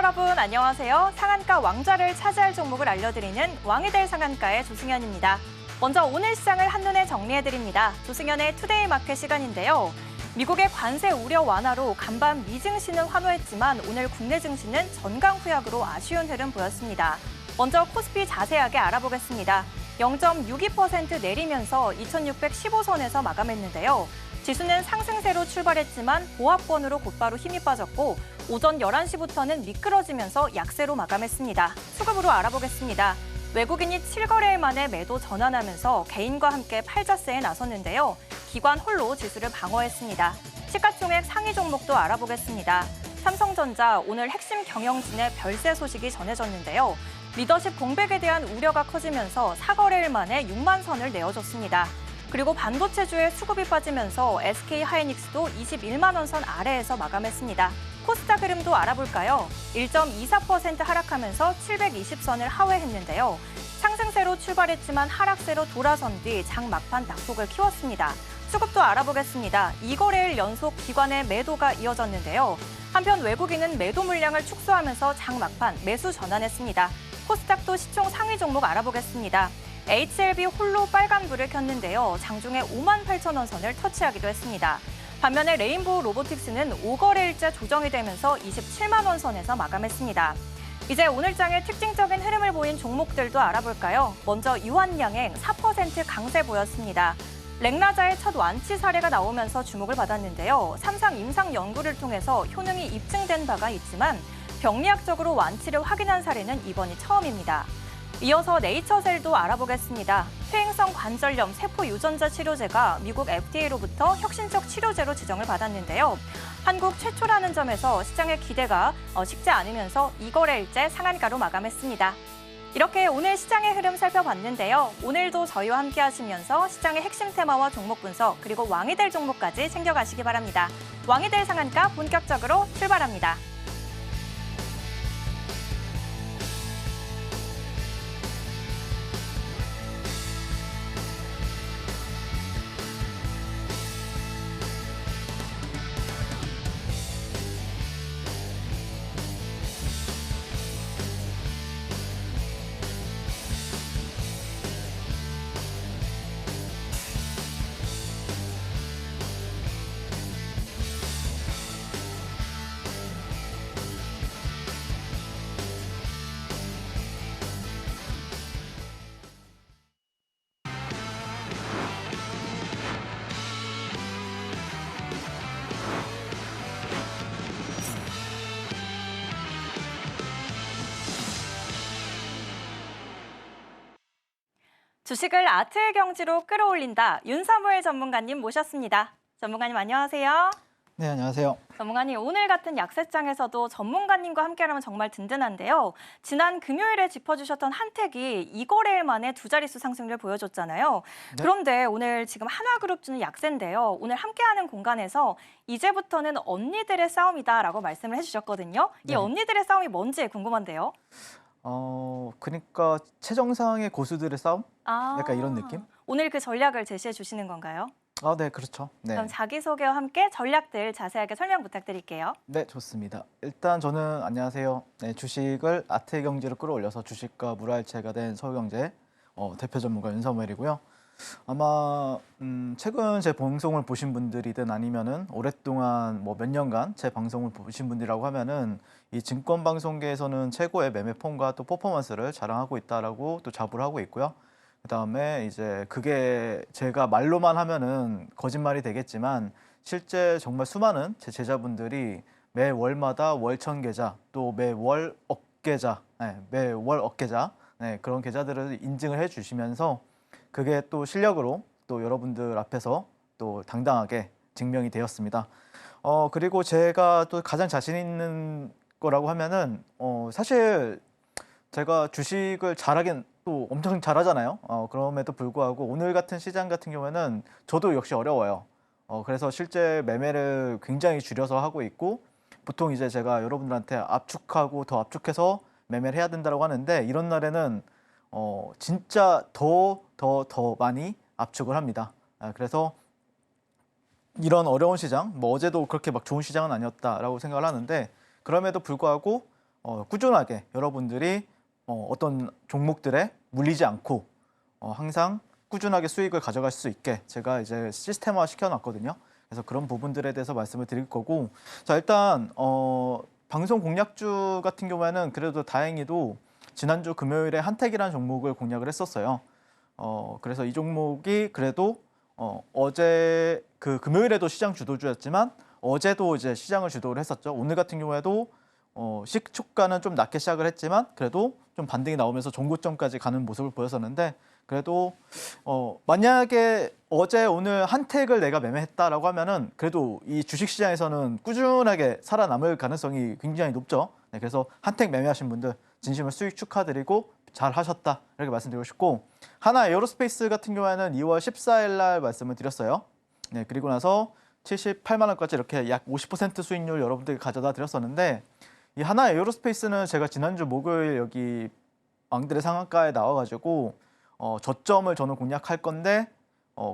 여러분 안녕하세요. 상한가 왕좌를 차지할 종목을 알려드리는 왕이 될 상한가의 조승현입니다. 먼저 오늘 시장을 한눈에 정리해드립니다. 조승현의 투데이 마켓 시간인데요. 미국의 관세 우려 완화로 간밤 미 증시는 환호했지만 오늘 국내 증시는 전강 후약으로 아쉬운 흐름 보였습니다. 먼저 코스피 자세하게 알아보겠습니다. 0.62% 내리면서 2615선에서 마감했는데요. 지수는 상승세로 출발했지만 보합권으로 곧바로 힘이 빠졌고 오전 11시부터는 미끄러지면서 약세로 마감했습니다. 수급으로 알아보겠습니다. 외국인이 7거래일 만에 매도 전환하면서 개인과 함께 팔자세에 나섰는데요. 기관 홀로 지수를 방어했습니다. 시가총액 상위 종목도 알아보겠습니다. 삼성전자 오늘 핵심 경영진의 별세 소식이 전해졌는데요. 리더십 공백에 대한 우려가 커지면서 4거래일 만에 6만 선을 내어줬습니다. 그리고 반도체주의 수급이 빠지면서 SK하이닉스도 21만 원 선 아래에서 마감했습니다. 코스닥 흐름도 알아볼까요? 1.24% 하락하면서 720선을 하회했는데요. 상승세로 출발했지만 하락세로 돌아선 뒤 장 막판 낙폭을 키웠습니다. 수급도 알아보겠습니다. 2거래일 연속 기관의 매도가 이어졌는데요. 한편 외국인은 매도 물량을 축소하면서 장 막판 매수 전환했습니다. 코스닥도 시총 상위 종목 알아보겠습니다. HLB 홀로 빨간불을 켰는데요. 장중에 58,000원 선을 터치하기도 했습니다. 반면에 레인보우 로보틱스는 5거래일째 조정이 되면서 27만 원 선에서 마감했습니다. 이제 오늘 장의 특징적인 흐름을 보인 종목들도 알아볼까요? 먼저 유한양행 4% 강세 보였습니다. 렉나자의 첫 완치 사례가 나오면서 주목을 받았는데요. 삼상 임상 연구를 통해서 효능이 입증된 바가 있지만 병리학적으로 완치를 확인한 사례는 이번이 처음입니다. 이어서 네이처셀도 알아보겠습니다. 퇴행성 관절염 세포 유전자 치료제가 미국 FDA로부터 혁신적 치료제로 지정을 받았는데요. 한국 최초라는 점에서 시장의 기대가 식지 않으면서 2거래일째 상한가로 마감했습니다. 이렇게 오늘 시장의 흐름 살펴봤는데요. 오늘도 저희와 함께 하시면서 시장의 핵심 테마와 종목 분석 그리고 왕이 될 종목까지 챙겨가시기 바랍니다. 왕이 될 상한가 본격적으로 출발합니다. 주식을 아트의 경지로 끌어올린다. 윤사무엘 전문가님 모셨습니다. 전문가님 안녕하세요. 네, 안녕하세요. 전문가님, 오늘 같은 약세장에서도 전문가님과 함께하면 정말 든든한데요. 지난 금요일에 짚어주셨던 한택이 2거래일 만에 두 자릿수 상승을 보여줬잖아요. 네. 그런데 오늘 지금 하나그룹주는 약세인데요. 오늘 함께하는 공간에서 이제부터는 언니들의 싸움이다라고 말씀을 해주셨거든요. 이 언니들의 싸움이 뭔지 궁금한데요. 그러니까 최정상의 고수들의 싸움? 약간 이런 느낌? 오늘 그 전략을 제시해 주시는 건가요? 네, 그렇죠. 네. 그럼 자기소개와 함께 전략들 자세하게 설명 부탁드릴게요. 네, 좋습니다. 일단 저는 안녕하세요. 네, 주식을 아트의 경지로 끌어올려서 주식과 물화일체가 된 서울경제 대표 전문가 윤사무엘이고요. 아마 최근 제 방송을 보신 분들이든 아니면은 오랫동안 몇 년간 제 방송을 보신 분들이라고 하면은 이 증권 방송계에서는 최고의 매매 폼과 또 퍼포먼스를 자랑하고 있다라고 또 자부를 하고 있고요. 그다음에 이제 그게 제가 말로만 하면은 거짓말이 되겠지만 실제 정말 수많은 제 제자분들이 매월마다 월천 계좌 또 매월 억계좌, 매월 억계좌 그런 계좌들을 인증을 해주시면서 그게 또 실력으로 또 여러분들 앞에서 또 당당하게 증명이 되었습니다. 그리고 제가 또 가장 자신 있는 거라고 하면은 사실 제가 주식을 잘하긴 또 엄청 잘하잖아요. 그럼에도 불구하고 오늘 같은 시장 같은 경우에는 저도 역시 어려워요. 그래서 실제 매매를 굉장히 줄여서 하고 있고 보통 이제 제가 여러분들한테 압축하고 더 압축해서 매매를 해야 된다고 하는데 이런 날에는 진짜 더 많이 압축을 합니다. 그래서 이런 어려운 시장, 어제도 그렇게 막 좋은 시장은 아니었다라고 생각을 하는데 그럼에도 불구하고 꾸준하게 여러분들이 어떤 종목들에 물리지 않고 항상 꾸준하게 수익을 가져갈 수 있게 제가 이제 시스템화 시켜놨거든요. 그래서 그런 부분들에 대해서 말씀을 드릴 거고, 자 일단 방송 공략주 같은 경우에는 그래도 다행히도 지난주 금요일에 한택이라는 종목을 공략을 했었어요. 그래서 이 종목이 그래도 어제 그 금요일에도 시장 주도주였지만 어제도 이제 시장을 주도를 했었죠. 오늘 같은 경우에도 시초가는 좀 낮게 시작을 했지만 그래도 좀 반등이 나오면서 종고점까지 가는 모습을 보였었는데, 그래도 만약에 어제 오늘 한택을 내가 매매했다라고 하면은 그래도 이 주식시장에서는 꾸준하게 살아남을 가능성이 굉장히 높죠. 네, 그래서 한택 매매하신 분들 진심으로 수익 축하드리고 잘 하셨다 이렇게 말씀드리고 싶고, 하나 에어로스페이스 같은 경우에는 2월 14일 날 말씀을 드렸어요. 네, 그리고 나서 78만 원까지 이렇게 약 50% 수익률 여러분들께 가져다 드렸었는데, 이 하나 에어로스페이스는 제가 지난주 목요일 여기 왕들의 상한가에 나와가지고 저점을 저는 공략할 건데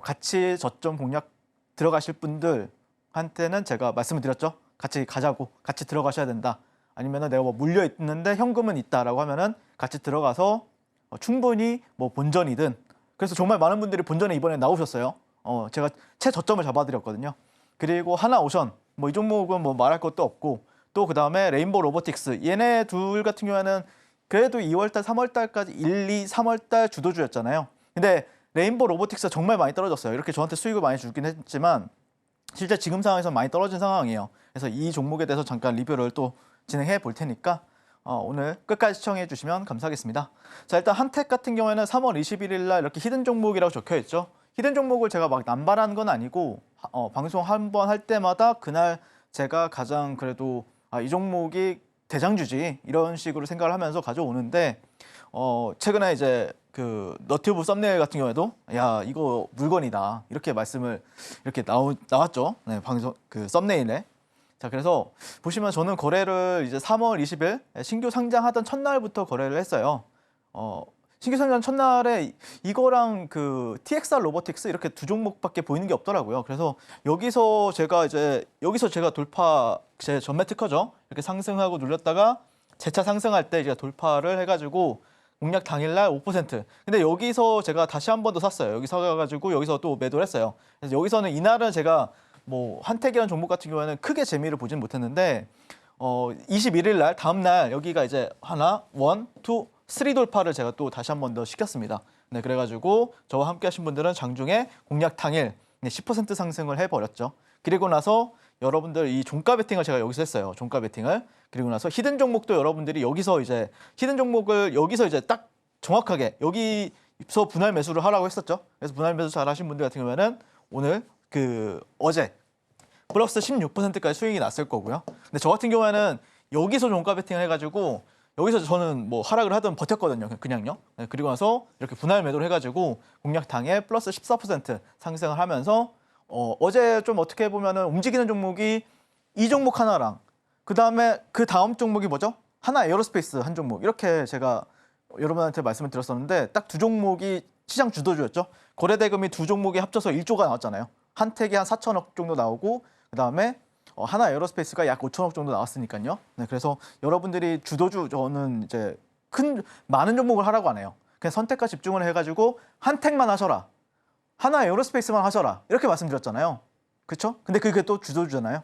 같이 저점 공략 들어가실 분들한테는 제가 말씀을 드렸죠. 같이 가자고, 같이 들어가셔야 된다. 아니면은 내가 뭐 물려 있는데 현금은 있다라고 하면은 같이 들어가서 충분히 뭐 본전이든, 그래서 정말 많은 분들이 본전에 이번에 나오셨어요. 제가 최저점을 잡아드렸거든요. 그리고 하나오션 뭐 이 종목은 뭐 말할 것도 없고, 또 그 다음에 레인보우 로보틱스, 얘네 둘 같은 경우에는 그래도 2월달, 3월달까지 1, 2, 3월달 주도주였잖아요. 근데 레인보우 로보틱스가 정말 많이 떨어졌어요. 이렇게 저한테 수익을 많이 주긴 했지만 실제 지금 상황에서 많이 떨어진 상황이에요. 그래서 이 종목에 대해서 잠깐 리뷰를 또 진행해 볼 테니까 오늘 끝까지 시청해 주시면 감사하겠습니다. 자, 일단 한택 같은 경우에는 3월 21일 날 이렇게 히든 종목이라고 적혀 있죠. 히든 종목을 제가 막 남발한 건 아니고 방송 한 번 할 때마다 그날 제가 가장 그래도 이 종목이 대장주지 이런 식으로 생각을 하면서 가져오는데, 최근에 이제 그 너튜브 썸네일 같은 경우에도 야 이거 물건이다 이렇게 말씀을 이렇게 나왔죠. 네, 방송 그 썸네일에. 자, 그래서 보시면 저는 거래를 이제 3월 20일 신규 상장하던 첫날부터 거래를 했어요. 신규 상장 첫날에 이거랑 그 TXR 로보틱스 이렇게 두 종목밖에 보이는 게 없더라고요. 그래서 여기서 제가 돌파, 제 전매 특허죠. 이렇게 상승하고 눌렸다가 재차 상승할 때 이제 돌파를 해가지고 공략 당일날 5%. 근데 여기서 제가 다시 한 번 더 샀어요. 여기 사가지고 여기서 또 매도를 했어요. 그래서 여기서는 이날은 제가 뭐 한택이라는 종목 같은 경우에는 크게 재미를 보진 못했는데 21일 날 다음 날 여기가 이제 하나, 원, 투, 쓰리 돌파를 제가 또 다시 한 번 더 시켰습니다. 네, 그래가지고 저와 함께 하신 분들은 장중에 공략 당일 10% 상승을 해버렸죠. 그리고 나서 여러분들 이 종가 베팅을 제가 여기서 했어요. 종가 베팅을. 그리고 나서 히든 종목도 여러분들이 여기서 이제 히든 종목을 여기서 이제 딱 정확하게 여기서 분할 매수를 하라고 했었죠. 그래서 분할 매수 잘 하신 분들 같은 경우에는 오늘 어제 플러스 16%까지 수익이 났을 거고요. 근데 저 같은 경우에는 여기서 종가 베팅을 해가지고 여기서 저는 뭐 하락을 하든 버텼거든요. 그냥요. 네, 그리고 나서 이렇게 분할 매도를 해가지고 공략 당에 플러스 14% 상승을 하면서 어제 좀 어떻게 보면은 움직이는 종목이 이 종목 하나랑 그 다음 종목이 뭐죠? 하나 에어로스페이스 한 종목, 이렇게 제가 여러분한테 말씀을 드렸었는데 딱 두 종목이 시장 주도주였죠. 거래 대금이 두 종목이 합쳐서 1조가 나왔잖아요. 한택이 한 4천억 정도 나오고 그다음에 하나 에어로스페이스가 약 5천억 정도 나왔으니까요. 네, 그래서 여러분들이 주도주, 저는 이제 많은 종목을 하라고 안 해요. 그냥 선택과 집중을 해가지고 한택만 하셔라, 하나 에어로스페이스만 하셔라 이렇게 말씀드렸잖아요. 그렇죠? 근데 그게 또 주도주잖아요.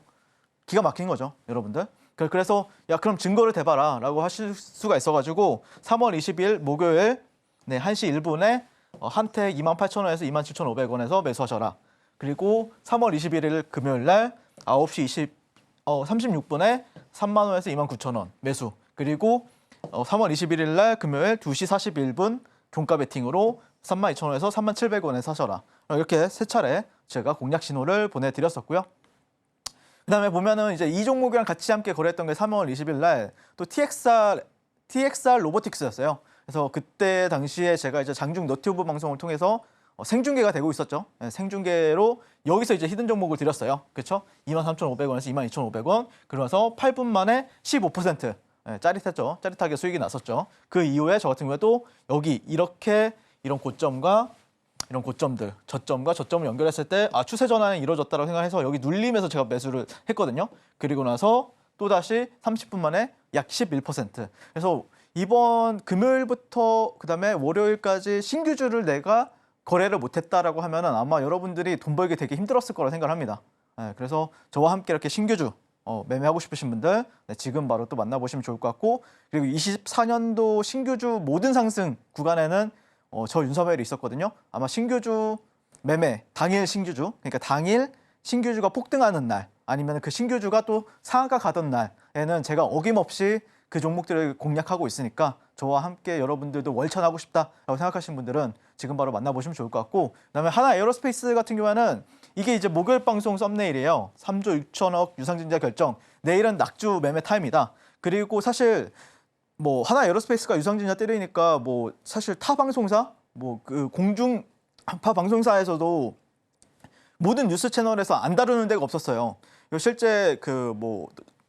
기가 막힌 거죠, 여러분들. 그래서 야 그럼 증거를 대봐라 라고 하실 수가 있어가지고 3월 20일 목요일 1시 1분에 한택 28,000원에서 27,500원에서 매수하셔라. 그리고 3월 21일 금요일 날 9시 36분에 3만 원에서 29,000원 매수. 그리고 3월 21일 날 금요일 2시 41분 종가 베팅으로 32,000원에서 37,000원에 사셔라. 이렇게 세 차례 제가 공략 신호를 보내드렸었고요. 그다음에 보면은 이제 이 종목이랑 같이 함께 거래했던 게 3월 20일 날 또 TXR 로보틱스였어요. 그래서 그때 당시에 제가 이제 장중 너튜브 방송을 통해서 생중계가 되고 있었죠. 네, 생중계로 여기서 이제 히든 종목을 드렸어요. 그렇죠? 23,500원에서 22,500원. 그러면서 8분 만에 15% 짜릿했죠. 짜릿하게 수익이 났었죠. 그 이후에 저 같은 경우에 또 여기 이렇게 이런 고점과 이런 고점들, 저점과 저점을 연결했을 때 추세 전환이 이루어졌다고 생각해서 여기 눌림에서 제가 매수를 했거든요. 그리고 나서 또다시 30분 만에 약 11%. 그래서 이번 금요일부터 그다음에 월요일까지 신규주를 내가 거래를 못했다라고 하면은 아마 여러분들이 돈 벌기 되게 힘들었을 거라 생각을 합니다. 그래서 저와 함께 이렇게 신규주 매매하고 싶으신 분들 지금 바로 또 만나보시면 좋을 것 같고, 그리고 24년도 신규주 모든 상승 구간에는 저 윤석열이 있었거든요. 아마 신규주 매매 당일 신규주, 그러니까 당일 신규주가 폭등하는 날 아니면 그 신규주가 또 상한가 가던 날에는 제가 어김없이 그 종목들을 공략하고 있으니까 저와 함께 여러분들도 월천하고 싶다라고 생각하시는 분들은 지금 바로 만나보시면 좋을 것 같고, 그다음에 하나 에어로스페이스 같은 경우에는 이게 이제 목요일 방송 썸네일이에요. 3조 6천억 유상증자 결정. 내일은 낙주 매매 타임이다. 그리고 사실 뭐 하나 에어로스페이스가 유상증자 때리니까 뭐 사실 타 방송사 뭐 그 공중파 방송사에서도 모든 뉴스 채널에서 안 다루는 데가 없었어요. 실제 그 뭐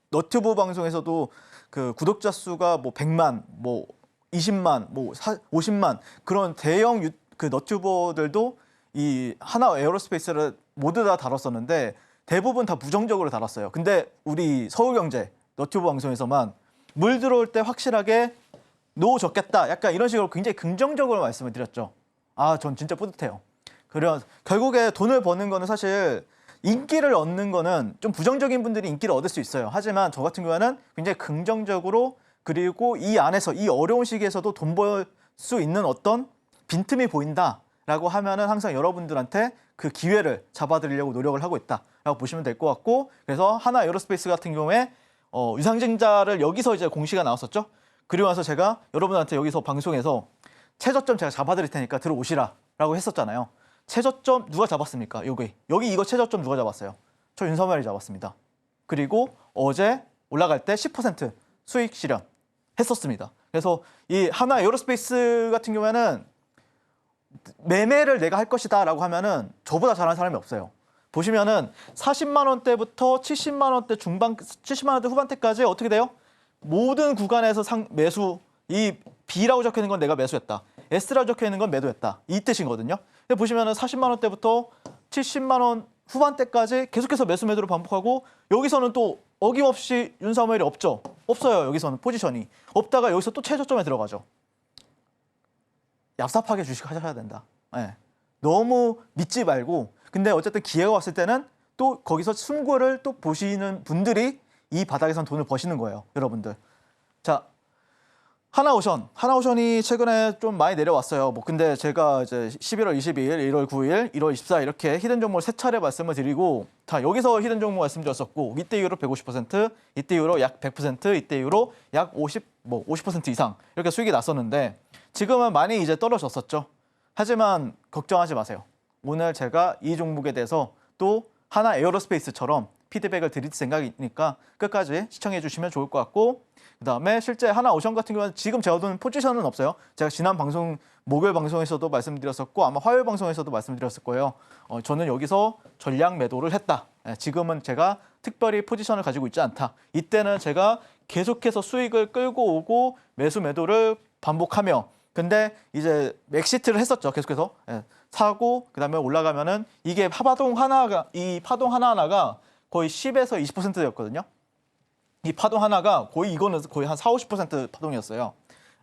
너튜브 방송에서도 그 구독자 수가 뭐 100만, 뭐 20만, 뭐 50만 그런 대형 그 너튜버들도 이 하나 에어로스페이스를 모두 다 다뤘었는데 대부분 다 부정적으로 다뤘어요. 근데 우리 서울경제 너튜브 방송에서만 물 들어올 때 확실하게 노 적겠다 약간 이런 식으로 굉장히 긍정적으로 말씀을 드렸죠. 아, 전 진짜 뿌듯해요. 그래서 결국에 돈을 버는 거는 사실 인기를 얻는 거는 좀 부정적인 분들이 인기를 얻을 수 있어요. 하지만 저 같은 경우에는 굉장히 긍정적으로, 그리고 이 안에서 이 어려운 시기에서도 돈 벌 수 있는 어떤 빈틈이 보인다라고 하면은 항상 여러분들한테 그 기회를 잡아드리려고 노력을 하고 있다라고 보시면 될 것 같고, 그래서 하나 에어로스페이스 같은 경우에 유상증자를 여기서 이제 공시가 나왔었죠. 그리고 나서 제가 여러분한테 여기서 방송에서 최저점 제가 잡아드릴 테니까 들어오시라라고 했었잖아요. 최저점 누가 잡았습니까? 여기 이거 최저점 누가 잡았어요? 저 윤석열이 잡았습니다. 그리고 어제 올라갈 때 10% 수익 실현 했었습니다. 그래서 이 하나 에어로스페이스 같은 경우에는 매매를 내가 할 것이다라고 하면은 저보다 잘하는 사람이 없어요. 보시면은 40만 원대부터 70만 원대 중반, 70만 원대 후반대까지 어떻게 돼요? 모든 구간에서 매수, 이 B라고 적혀 있는 건 내가 매수했다. S라고 적혀 있는 건 매도했다. 이 뜻이거든요. 근데 보시면은 40만 원대부터 70만 원 후반대까지 계속해서 매수 매도를 반복하고, 여기서는 또 어김없이 윤석열이 없죠. 없어요. 여기서는 포지션이 없다가 여기서 또 최저점에 들어가죠. 얍삽하게 주식하셔야 된다. 너무 믿지 말고, 근데 어쨌든 기회가 왔을 때는 또 거기서 승부를 또 보시는 분들이 이 바닥에선 돈을 버시는 거예요, 여러분들. 자, 하나오션이 최근에 좀 많이 내려왔어요. 뭐 근데 제가 이제 11월 22일, 1월 9일, 1월 24일 이렇게 히든 종목을 3차례 말씀을 드리고, 다 여기서 히든 종목 말씀드렸었고, 이때 이후로 150%, 이때 이후로 약 100%, 이때 이후로 약 50% 이상 이렇게 수익이 났었는데 지금은 많이 이제 떨어졌었죠. 하지만 걱정하지 마세요. 오늘 제가 이 종목에 대해서 또 하나 에어로스페이스처럼 피드백을 드릴 생각이니까 끝까지 시청해 주시면 좋을 것 같고, 그다음에 실제 하나오션 같은 경우는 지금 제가 두는 포지션은 없어요. 제가 지난 방송 목요일 방송에서도 말씀드렸었고 아마 화요일 방송에서도 말씀드렸을 거예요. 저는 여기서 전량 매도를 했다. 지금은 제가 특별히 포지션을 가지고 있지 않다. 이때는 제가 계속해서 수익을 끌고 오고 매수 매도를 반복하며, 근데 이제 엑시트를 했었죠. 계속해서 사고 그다음에 올라가면은 이게 이 파동 하나하나가 거의 10에서 20%였거든요. 이 파동 하나가 이거는 거의 한 40-50% 파동이었어요.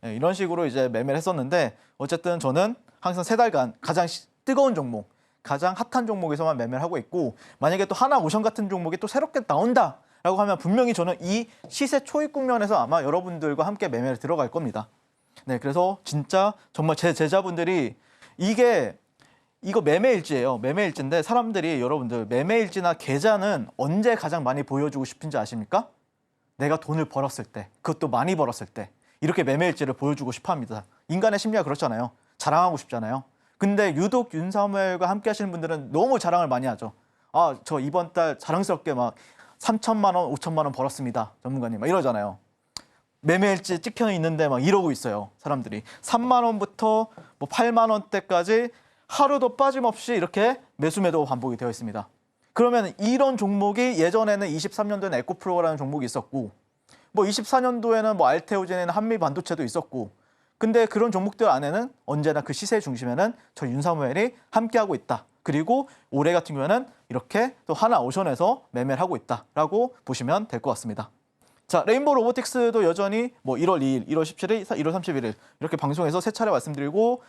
이런 식으로 이제 매매를 했었는데 어쨌든 저는 항상 3달간 가장 뜨거운 종목, 가장 핫한 종목에서만 매매를 하고 있고, 만약에 또 하나오션 같은 종목이 또 새롭게 나온다라고 하면 분명히 저는 이 시세 초입 국면에서 아마 여러분들과 함께 매매를 들어갈 겁니다. 네, 그래서 진짜 정말 제 제자분들이 이거 매매일지예요. 매매일지인데 사람들이 여러분들 매매일지나 계좌는 언제 가장 많이 보여주고 싶은지 아십니까? 내가 돈을 벌었을 때, 그것도 많이 벌었을 때 이렇게 매매일지를 보여주고 싶어 합니다. 인간의 심리가 그렇잖아요. 자랑하고 싶잖아요. 근데 유독 윤석열과 함께 하시는 분들은 너무 자랑을 많이 하죠. 아, 저 이번 달 자랑스럽게 막 3천만 원, 5천만 원 벌었습니다. 전문가님 막 이러잖아요. 매매일지 찍혀 있는데 막 이러고 있어요. 사람들이 3만 원부터 뭐 8만 원대까지 하루도 빠짐없이 이렇게 매수 매도 반복이 되어 있습니다. 그러면 이런 종목이 예전에는 23년도에는 에코프로라는 종목이 있었고, 뭐 24년도에는 뭐 알테오젠에는 한미반도체도 있었고, 근데 그런 종목들 안에는 언제나 그 시세 중심에는 저 윤석열이 함께하고 있다. 그리고 올해 같은 경우에는 이렇게 또 하나오션에서 매매를 하고 있다라고 보시면 될 것 같습니다. 자, 레인보우 로보틱스도 여전히 뭐 1월 2일, 1월 17일, 1월 31일 이렇게 방송에서 세 차례 말씀드리고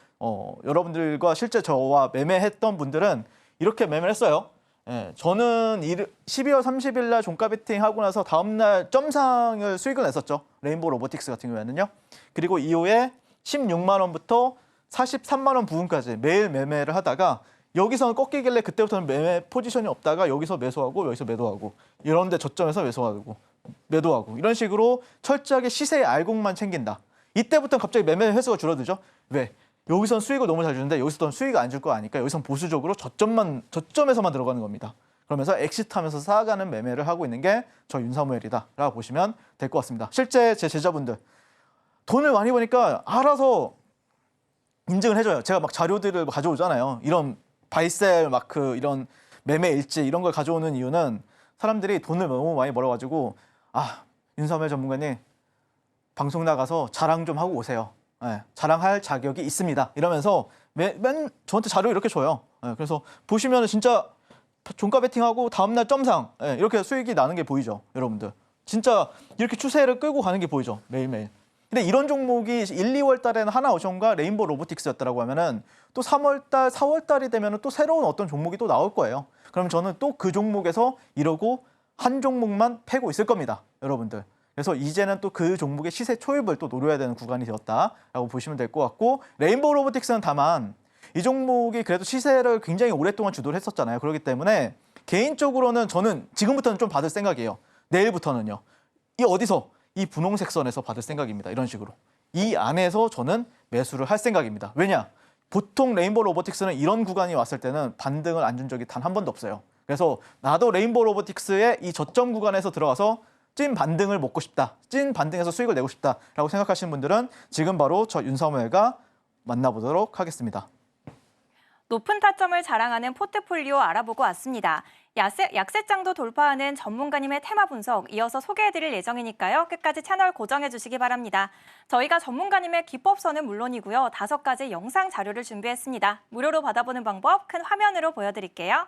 여러분들과 실제 저와 매매했던 분들은 이렇게 매매를 했어요. 예, 저는 12월 30일 날 종가 베팅 하고 나서 다음 날 점상을 수익을 냈었죠. 레인보우 로보틱스 같은 경우에는요. 그리고 이후에 16만 원부터 43만 원 부근까지 매일 매매를 하다가 여기서는 꺾이길래 그때부터는 매매 포지션이 없다가 여기서 매수하고 여기서 매도하고 이런 데 저점에서 매도하고 이런 식으로 철저하게 시세의 알곡만 챙긴다. 이때부터는 갑자기 매매 횟수가 줄어들죠. 왜? 여기선 수익을 너무 잘 주는데 여기서는 수익을 안 줄 거 아니까 여기선 보수적으로 저점에서만 들어가는 겁니다. 그러면서 엑시트하면서 쌓아가는 매매를 하고 있는 게 저 윤사무엘이다라고 보시면 될 것 같습니다. 실제 제 제자분들 돈을 많이 버니까 알아서 인증을 해줘요. 제가 막 자료들을 가져오잖아요. 이런 바이셀 마크, 이런 매매 일지 이런 걸 가져오는 이유는 사람들이 돈을 너무 많이 벌어가지고 윤사무엘 전문가님 방송 나가서 자랑 좀 하고 오세요. 네, 자랑할 자격이 있습니다. 이러면서 저한테 자료 이렇게 줘요. 네, 그래서 보시면 진짜 종가 베팅하고 다음날 점상 이렇게 수익이 나는 게 보이죠. 여러분들. 진짜 이렇게 추세를 끌고 가는 게 보이죠. 매일매일. 근데 이런 종목이 1, 2월 달에는 하나오션과 레인보우 로보틱스였다라고 하면은 또 3월 달, 4월 달이 되면은 또 새로운 어떤 종목이 또 나올 거예요. 그럼 저는 또 그 종목에서 이러고 한 종목만 패고 있을 겁니다. 여러분들. 그래서 이제는 또 그 종목의 시세 초입을 또 노려야 되는 구간이 되었다라고 보시면 될 것 같고, 레인보우 로보틱스는 다만 이 종목이 그래도 시세를 굉장히 오랫동안 주도를 했었잖아요. 그렇기 때문에 개인적으로는 저는 지금부터는 좀 받을 생각이에요. 내일부터는요. 이 어디서? 이 분홍색 선에서 받을 생각입니다. 이런 식으로. 이 안에서 저는 매수를 할 생각입니다. 왜냐? 보통 레인보우 로보틱스는 이런 구간이 왔을 때는 반등을 안 준 적이 단 한 번도 없어요. 그래서 나도 레인보우 로보틱스의 이 저점 구간에서 들어가서 찐 반등을 먹고 싶다. 찐 반등에서 수익을 내고 싶다라고 생각하시는 분들은 지금 바로 저 윤사무엘과 만나보도록 하겠습니다. 높은 타점을 자랑하는 포트폴리오 알아보고 왔습니다. 약세장도 돌파하는 전문가님의 테마 분석 이어서 소개해드릴 예정이니까요. 끝까지 채널 고정해주시기 바랍니다. 저희가 전문가님의 기법서는 물론이고요. 5가지 영상 자료를 준비했습니다. 무료로 받아보는 방법 큰 화면으로 보여드릴게요.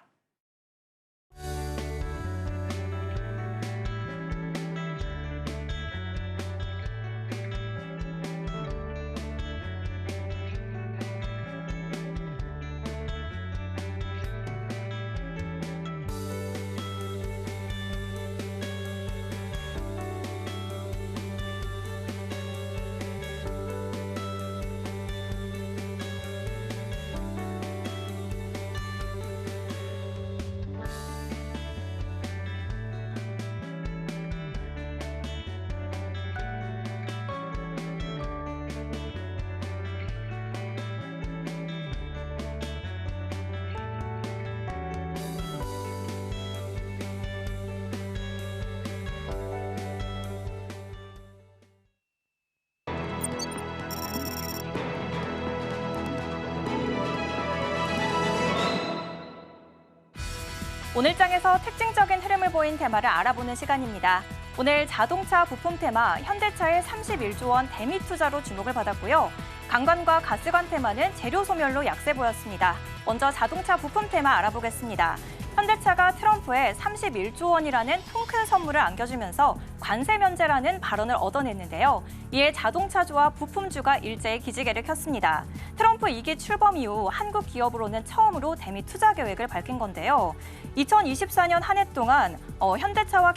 오늘 장에서 특징적인 흐름을 보인 테마를 알아보는 시간입니다. 오늘 자동차 부품 테마 현대차의 31조 원 대미 투자로 주목을 받았고요. 강관과 가스관 테마는 재료 소멸로 약세 보였습니다. 먼저 자동차 부품 테마 알아보겠습니다. 현대차가 트럼프에 31조 원이라는 통 큰 선물을 안겨주면서 관세 면제라는 발언을 얻어냈는데요. 이에 자동차주와 부품주가 일제히 기지개를 켰습니다. 트럼프 2기 출범 이후 한국 기업으로는 처음으로 대미 투자 계획을 밝힌 건데요. 2024년 한 해 동안 현대차와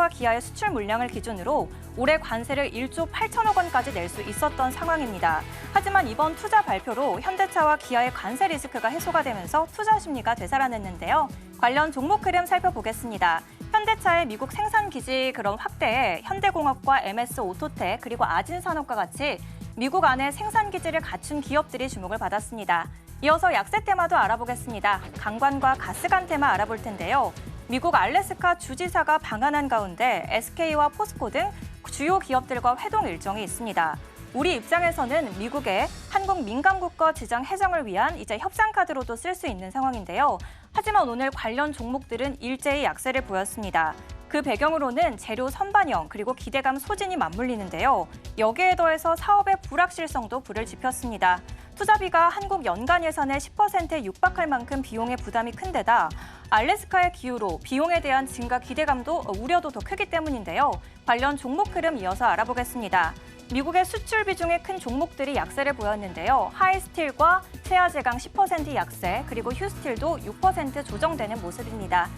기아의 수출 물량을 기준으로 올해 관세를 1조 8천억 원까지 낼 수 있었던 상황입니다. 하지만 이번 투자 발표로 현대차와 기아의 관세 리스크가 해소가 되면서 투자 심리가 되살아났는데요. 관련 종목 흐름 살펴보겠습니다. 현대차의 미국 생산 기지 그럼 확대에 현대공업과 MS 오토텍 그리고 아진산업과 같이 미국 안에 생산 기지를 갖춘 기업들이 주목을 받았습니다. 이어서 약세 테마도 알아보겠습니다. 강관과 가스관 테마 알아볼 텐데요. 미국 알래스카 주지사가 방한한 가운데 SK와 포스코 등 주요 기업들과 회동 일정이 있습니다. 우리 입장에서는 미국의 한국 민감국가 지정 해정을 위한 이제 협상 카드로도 쓸 수 있는 상황인데요. 하지만 오늘 관련 종목들은 일제히 약세를 보였습니다. 그 배경으로는 재료 선반영 그리고 기대감 소진이 맞물리는데요. 여기에 더해서 사업의 불확실성도 불을 지폈습니다. 투자비가 한국 연간 예산의 10%에 육박할 만큼 비용의 부담이 큰 데다 알래스카의 기후로 비용에 대한 증가 기대감도 우려도 더 크기 때문인데요. 관련 종목 흐름 이어서 알아보겠습니다. 미국의 수출 비중의 큰 종목들이 약세를 보였는데요. 하이스틸과 세아제강 10% 약세, 그리고 휴스틸도 6% 조정되는 모습입니다.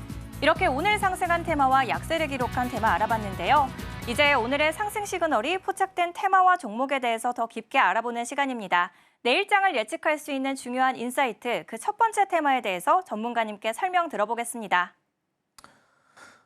이렇게 오늘 상승한 테마와 약세를 기록한 테마 알아봤는데요. 이제 오늘의 상승 시그널이 포착된 테마와 종목에 대해서 더 깊게 알아보는 시간입니다. 내일장을 예측할 수 있는 중요한 인사이트, 그 첫 번째 테마에 대해서 전문가님께 설명 들어보겠습니다.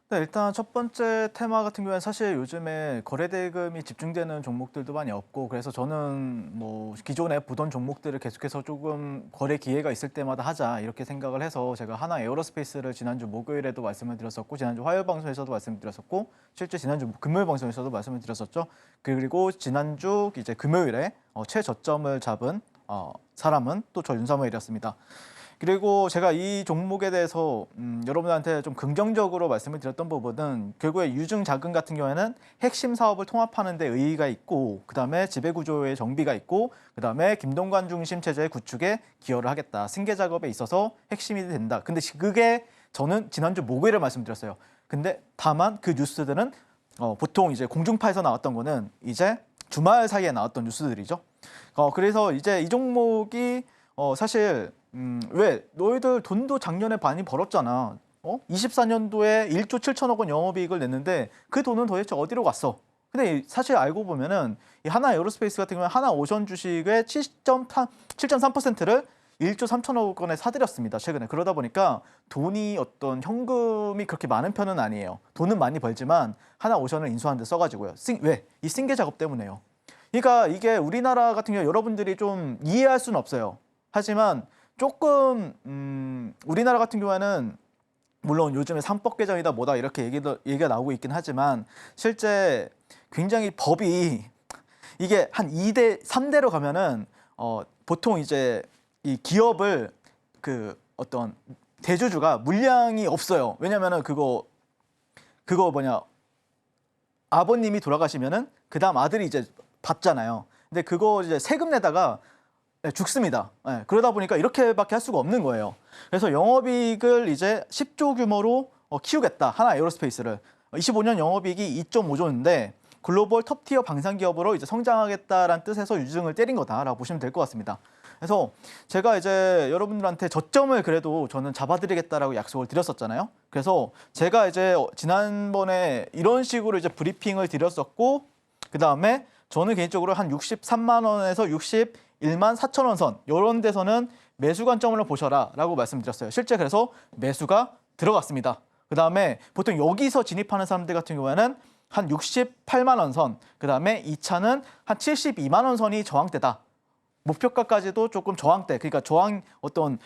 네, 일단 첫 번째 테마 같은 경우에는 사실 요즘에 거래 대금이 집중되는 종목들도 많이 없고, 그래서 저는 뭐 기존에 보던 종목들을 계속해서 조금 거래 기회가 있을 때마다 하자 이렇게 생각을 해서 제가 하나 에어로스페이스를 지난주 목요일에도 말씀을 드렸었고, 지난주 화요일 방송에서도 말씀을 드렸었고, 실제 지난주 금요일 방송에서도 말씀을 드렸었죠. 그리고 지난주 이제 금요일에 최저점을 잡은 사람은 또 저 윤삼호일이었습니다. 그리고 제가 이 종목에 대해서 여러분한테 좀 긍정적으로 말씀을 드렸던 부분은 결국에 유증 자금 같은 경우에는 핵심 사업을 통합하는 데 의의가 있고, 그다음에 지배구조의 정비가 있고, 그다음에 김동관 중심 체제의 구축에 기여를 하겠다. 승계 작업에 있어서 핵심이 된다. 근데 그게 저는 지난주 목요일에 말씀드렸어요. 근데 다만 그 뉴스들은 보통 이제 공중파에서 나왔던 거는 이제 주말 사이에 나왔던 뉴스들이죠. 그래서 이제 이 종목이 사실 왜 너희들 돈도 작년에 많이 벌었잖아. 24년도에 1조 7천억 원 영업이익을 냈는데 그 돈은 도대체 어디로 갔어? 근데 사실 알고 보면은 이 하나 에어로스페이스 같은 경우는 하나 오션 주식의 7.3%를 1조 3천억 원에 사들였습니다. 최근에. 그러다 보니까 돈이 어떤 현금이 그렇게 많은 편은 아니에요. 돈은 많이 벌지만 하나 오션을 인수하는 데 써가지고요. 왜? 이 승계 작업 때문에요. 그러니까 이게 우리나라 같은 경우 여러분들이 좀 이해할 수는 없어요. 하지만 조금 우리나라 같은 경우에는 물론 요즘에 삼법 개정이다 뭐다 이렇게 얘기가 나오고 있긴 하지만 실제 굉장히 법이 이게 한 2대, 3대로 가면은 보통 이제 이 기업을 그 어떤 대주주가 물량이 없어요. 왜냐면은 그거 뭐냐, 아버님이 돌아가시면은 그다음 아들이 이제 받잖아요. 근데 그거 이제 세금 내다가 죽습니다. 그러다 보니까 이렇게밖에 할 수가 없는 거예요. 그래서 영업이익을 이제 10조 규모로 키우겠다. 하나 에어로스페이스를. 25년 영업이익이 2.5조인데 글로벌 톱티어 방산기업으로 이제 성장하겠다라는 뜻에서 유증을 때린 거다라고 보시면 될 것 같습니다. 그래서 제가 이제 여러분들한테 저점을 그래도 저는 잡아드리겠다라고 약속을 드렸었잖아요. 그래서 제가 이제 지난번에 이런 식으로 이제 브리핑을 드렸었고, 그 다음에 저는 개인적으로 한 63만 원에서 61만 4천 원 선 이런 데서는 매수 관점으로 보셔라 라고 말씀드렸어요. 실제 그래서 매수가 들어갔습니다. 그 다음에 보통 여기서 진입하는 사람들 같은 경우에는 한 68만 원 선, 그 다음에 2차는 한 72만 원 선이 저항대다. 목표가까지도 조금 저항대, 그러니까 저항 어떤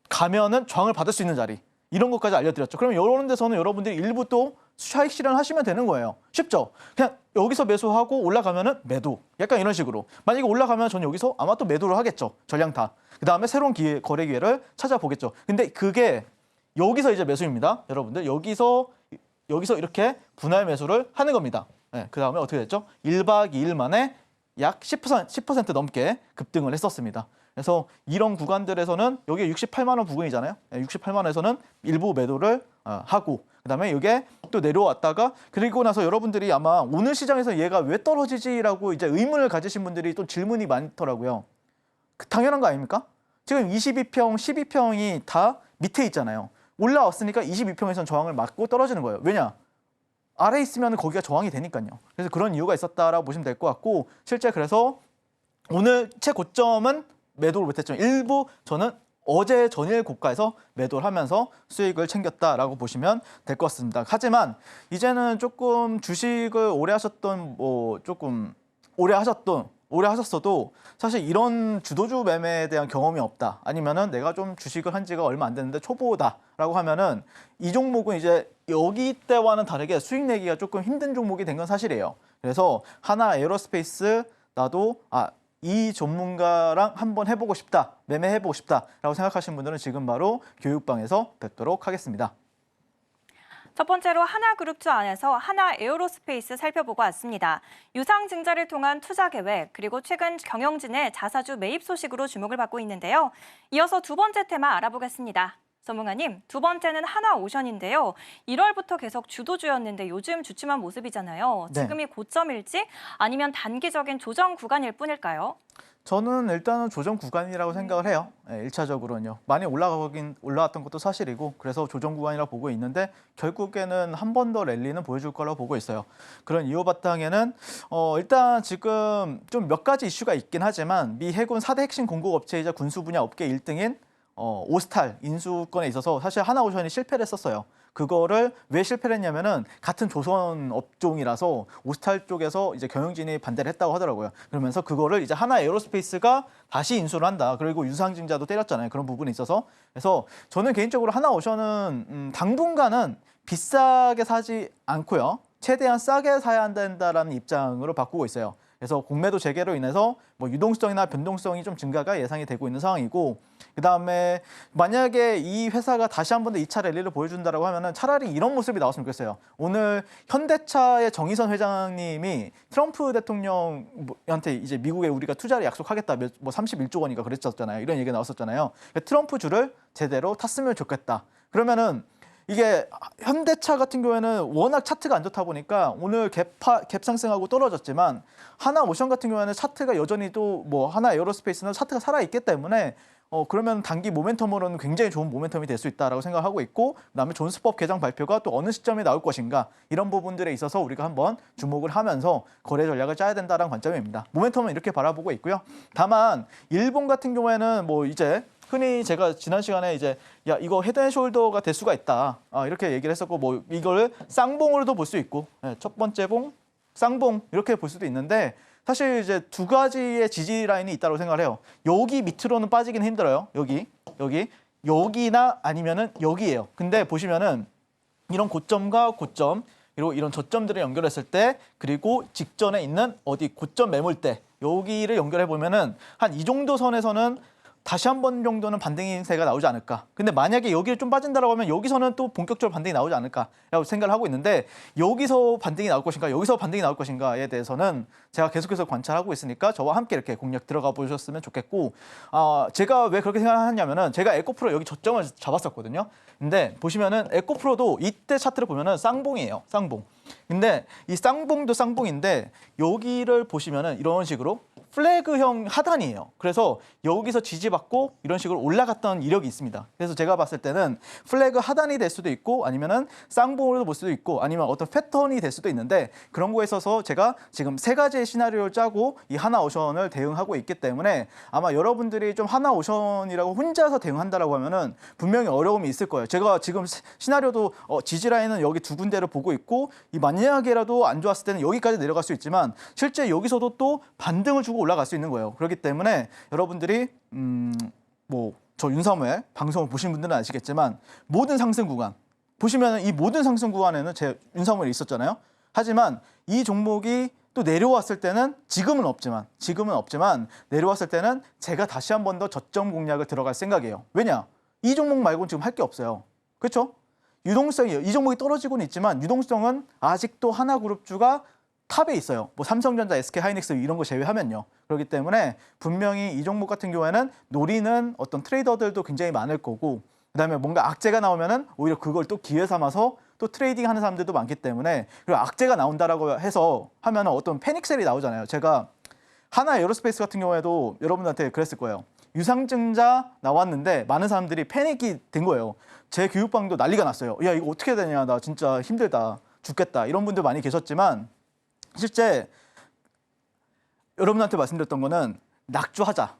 가면은 저항을 받을 수 있는 자리, 이런 것까지 알려드렸죠. 그러면 이런 데서는 여러분들이 일부 또 차익 실현하시면 되는 거예요. 쉽죠? 그냥 여기서 매수하고 올라가면은 매도. 약간 이런 식으로. 만약에 올라가면 저는 여기서 아마 또 매도를 하겠죠. 전량 다. 그 다음에 새로운 거래 기회를 찾아보겠죠. 근데 그게 여기서 이제 매수입니다. 여러분들 여기서 이렇게 분할 매수를 하는 겁니다. 그 다음에 어떻게 됐죠? 1박 2일 만에 약 10% 넘게 급등을 했었습니다. 그래서 이런 구간들에서는 여기 68만 원 부근이잖아요. 68만 원에서는 일부 매도를 하고, 그다음에 이게 또 내려왔다가, 그리고 나서 여러분들이 아마 오늘 시장에서 얘가 왜 떨어지지라고 이제 의문을 가지신 분들이 또 질문이 많더라고요. 당연한 거 아닙니까? 지금 22평, 12평이 다 밑에 있잖아요. 올라왔으니까 22평에선 저항을 맞고 떨어지는 거예요. 왜냐? 아래 있으면 거기가 저항이 되니까요. 그래서 그런 이유가 있었다라고 보시면 될 것 같고, 실제 그래서 오늘 최고점은 매도를 못했죠. 일부 저는 어제 전일 고가에서 매도를 하면서 수익을 챙겼다라고 보시면 될 것 같습니다. 하지만 이제는 조금 주식을 오래 하셨던 조금 오래 하셨어도 사실 이런 주도주 매매에 대한 경험이 없다, 아니면은 내가 좀 주식을 한 지가 얼마 안 됐는데 초보다라고 하면은 이 종목은 이제 여기 때와는 다르게 수익 내기가 조금 힘든 종목이 된 건 사실이에요. 그래서 하나 에어로스페이스 나도 이 전문가랑 한번 해보고 싶다, 매매해보고 싶다라고 생각하시는 분들은 지금 바로 교육방에서 뵙도록 하겠습니다. 첫 번째로 하나그룹주 안에서 하나에어로스페이스 살펴보고 왔습니다. 유상증자를 통한 투자 계획, 그리고 최근 경영진의 자사주 매입 소식으로 주목을 받고 있는데요. 이어서 두 번째 테마 알아보겠습니다. 전문가님, 두 번째는 하나오션인데요. 1월부터 계속 주도주였는데 요즘 주춤한 모습이잖아요. 네. 지금이 고점일지 아니면 단기적인 조정 구간일 뿐일까요? 저는 일단은 조정 구간이라고 생각을 해요. 네, 1차적으로는요. 많이 올라왔던 것도 사실이고 그래서 조정 구간이라고 보고 있는데 결국에는 한 번 더 랠리는 보여줄 거라고 보고 있어요. 그런 이유 바탕에는 일단 지금 좀 몇 가지 이슈가 있긴 하지만 미 해군 4대 핵심 공급 업체이자 군수 분야 업계 1등인 오스탈 인수권에 있어서 사실 하나오션이 실패를 했었어요. 그거를 왜 실패를 했냐면은 같은 조선 업종이라서 오스탈 쪽에서 이제 경영진이 반대를 했다고 하더라고요. 그러면서 그거를 이제 하나 에어로스페이스가 다시 인수를 한다. 그리고 유상증자도 때렸잖아요. 그런 부분이 있어서. 그래서 저는 개인적으로 하나오션은 당분간은 비싸게 사지 않고요. 최대한 싸게 사야 된다라는 입장으로 바꾸고 있어요. 그래서 공매도 재개로 인해서 뭐 유동성이나 변동성이 좀 증가가 예상이 되고 있는 상황이고, 그다음에 만약에 이 회사가 다시 한 번 더 2차 랠리를 보여준다라고 하면은 차라리 이런 모습이 나왔으면 좋겠어요. 오늘 현대차의 정의선 회장님이 트럼프 대통령한테 이제 미국에 우리가 투자를 약속하겠다, 뭐 31조 원인가 그랬었잖아요. 이런 얘기가 나왔었잖아요. 트럼프 주를 제대로 탔으면 좋겠다. 그러면은 이게 현대차 같은 경우에는 워낙 차트가 안 좋다 보니까 오늘 갭 상승하고 떨어졌지만 하나오션 같은 경우에는 차트가 여전히 또 뭐 하나 에어로스페이스는 차트가 살아있기 때문에 그러면 단기 모멘텀으로는 굉장히 좋은 모멘텀이 될 수 있다라고 생각하고 있고, 그다음에 존스법 개정 발표가 또 어느 시점에 나올 것인가 이런 부분들에 있어서 우리가 한번 주목을 하면서 거래 전략을 짜야 된다는 관점입니다. 모멘텀은 이렇게 바라보고 있고요. 다만 일본 같은 경우에는 뭐 이제 흔히 제가 지난 시간에 이제 야 이거 헤드앤숄더가 될 수가 있다 이렇게 얘기를 했었고, 뭐 이걸 쌍봉으로도 볼 수 있고 첫 번째 봉, 쌍봉 이렇게 볼 수도 있는데 사실 이제 두 가지의 지지 라인이 있다고 생각을 해요. 여기 밑으로는 빠지긴 힘들어요. 여기나 아니면은 여기예요. 근데 보시면은 이런 고점과 고점 그리고 이런 저점들을 연결했을 때, 그리고 직전에 있는 어디 고점 매물대 여기를 연결해 보면은 한 이 정도 선에서는 다시 한 번 정도는 반등세가 나오지 않을까. 근데 만약에 여기를 좀 빠진다라고 하면 여기서는 또 본격적으로 반등이 나오지 않을까라고 생각을 하고 있는데, 여기서 반등이 나올 것인가, 여기서 반등이 나올 것인가에 대해서는 제가 계속해서 관찰하고 있으니까 저와 함께 이렇게 공략 들어가 보셨으면 좋겠고, 제가 왜 그렇게 생각하냐면은 제가 에코프로 여기 저점을 잡았었거든요. 근데 보시면은 에코프로도 이때 차트를 보면은 쌍봉이에요. 쌍봉. 근데 이 쌍봉도 쌍봉인데 여기를 보시면은 이런 식으로 플래그형 하단이에요. 그래서 여기서 지지받고 이런 식으로 올라갔던 이력이 있습니다. 그래서 제가 봤을 때는 플래그 하단이 될 수도 있고 아니면은 쌍봉으로도 볼 수도 있고 아니면 어떤 패턴이 될 수도 있는데, 그런 거에 있어서 제가 지금 세 가지의 시나리오를 짜고 이 하나오션을 대응하고 있기 때문에 아마 여러분들이 좀 하나오션이라고 혼자서 대응한다라고 하면은 분명히 어려움이 있을 거예요. 제가 지금 시나리오도 지지 라인은 여기 두 군데를 보고 있고, 이 만약에라도 안 좋았을 때는 여기까지 내려갈 수 있지만 실제 여기서도 또 반등을 주고 올라갈 수 있는 거예요. 그렇기 때문에 여러분들이 뭐 저 윤사무엘 방송을 보신 분들은 아시겠지만 모든 상승 구간 보시면 이 모든 상승 구간에는 제 윤사무엘이 있었잖아요. 하지만 이 종목이 또 내려왔을 때는 지금은 없지만 내려왔을 때는 제가 다시 한 번 더 저점 공략을 들어갈 생각이에요. 왜냐? 이 종목 말고는 지금 할 게 없어요. 그렇죠? 유동성이 이 종목이 떨어지고는 있지만 유동성은 아직도 하나그룹주가 탑에 있어요. 뭐 삼성전자, SK하이닉스 이런 거 제외하면요. 그렇기 때문에 분명히 이 종목 같은 경우에는 노리는 어떤 트레이더들도 굉장히 많을 거고, 그다음에 뭔가 악재가 나오면은 오히려 그걸 또 기회 삼아서 또 트레이딩 하는 사람들도 많기 때문에, 그리고 악재가 나온다라고 해서 하면은 어떤 패닉셀이 나오잖아요. 제가 하나 에어로스페이스 같은 경우에도 여러분들한테 그랬을 거예요. 유상증자 나왔는데 많은 사람들이 패닉이 된 거예요. 제 교육방도 난리가 났어요. 야 이거 어떻게 되냐, 나 진짜 힘들다, 죽겠다, 이런 분들 많이 계셨지만 실제 여러분한테 말씀드렸던 거는 낙주하자.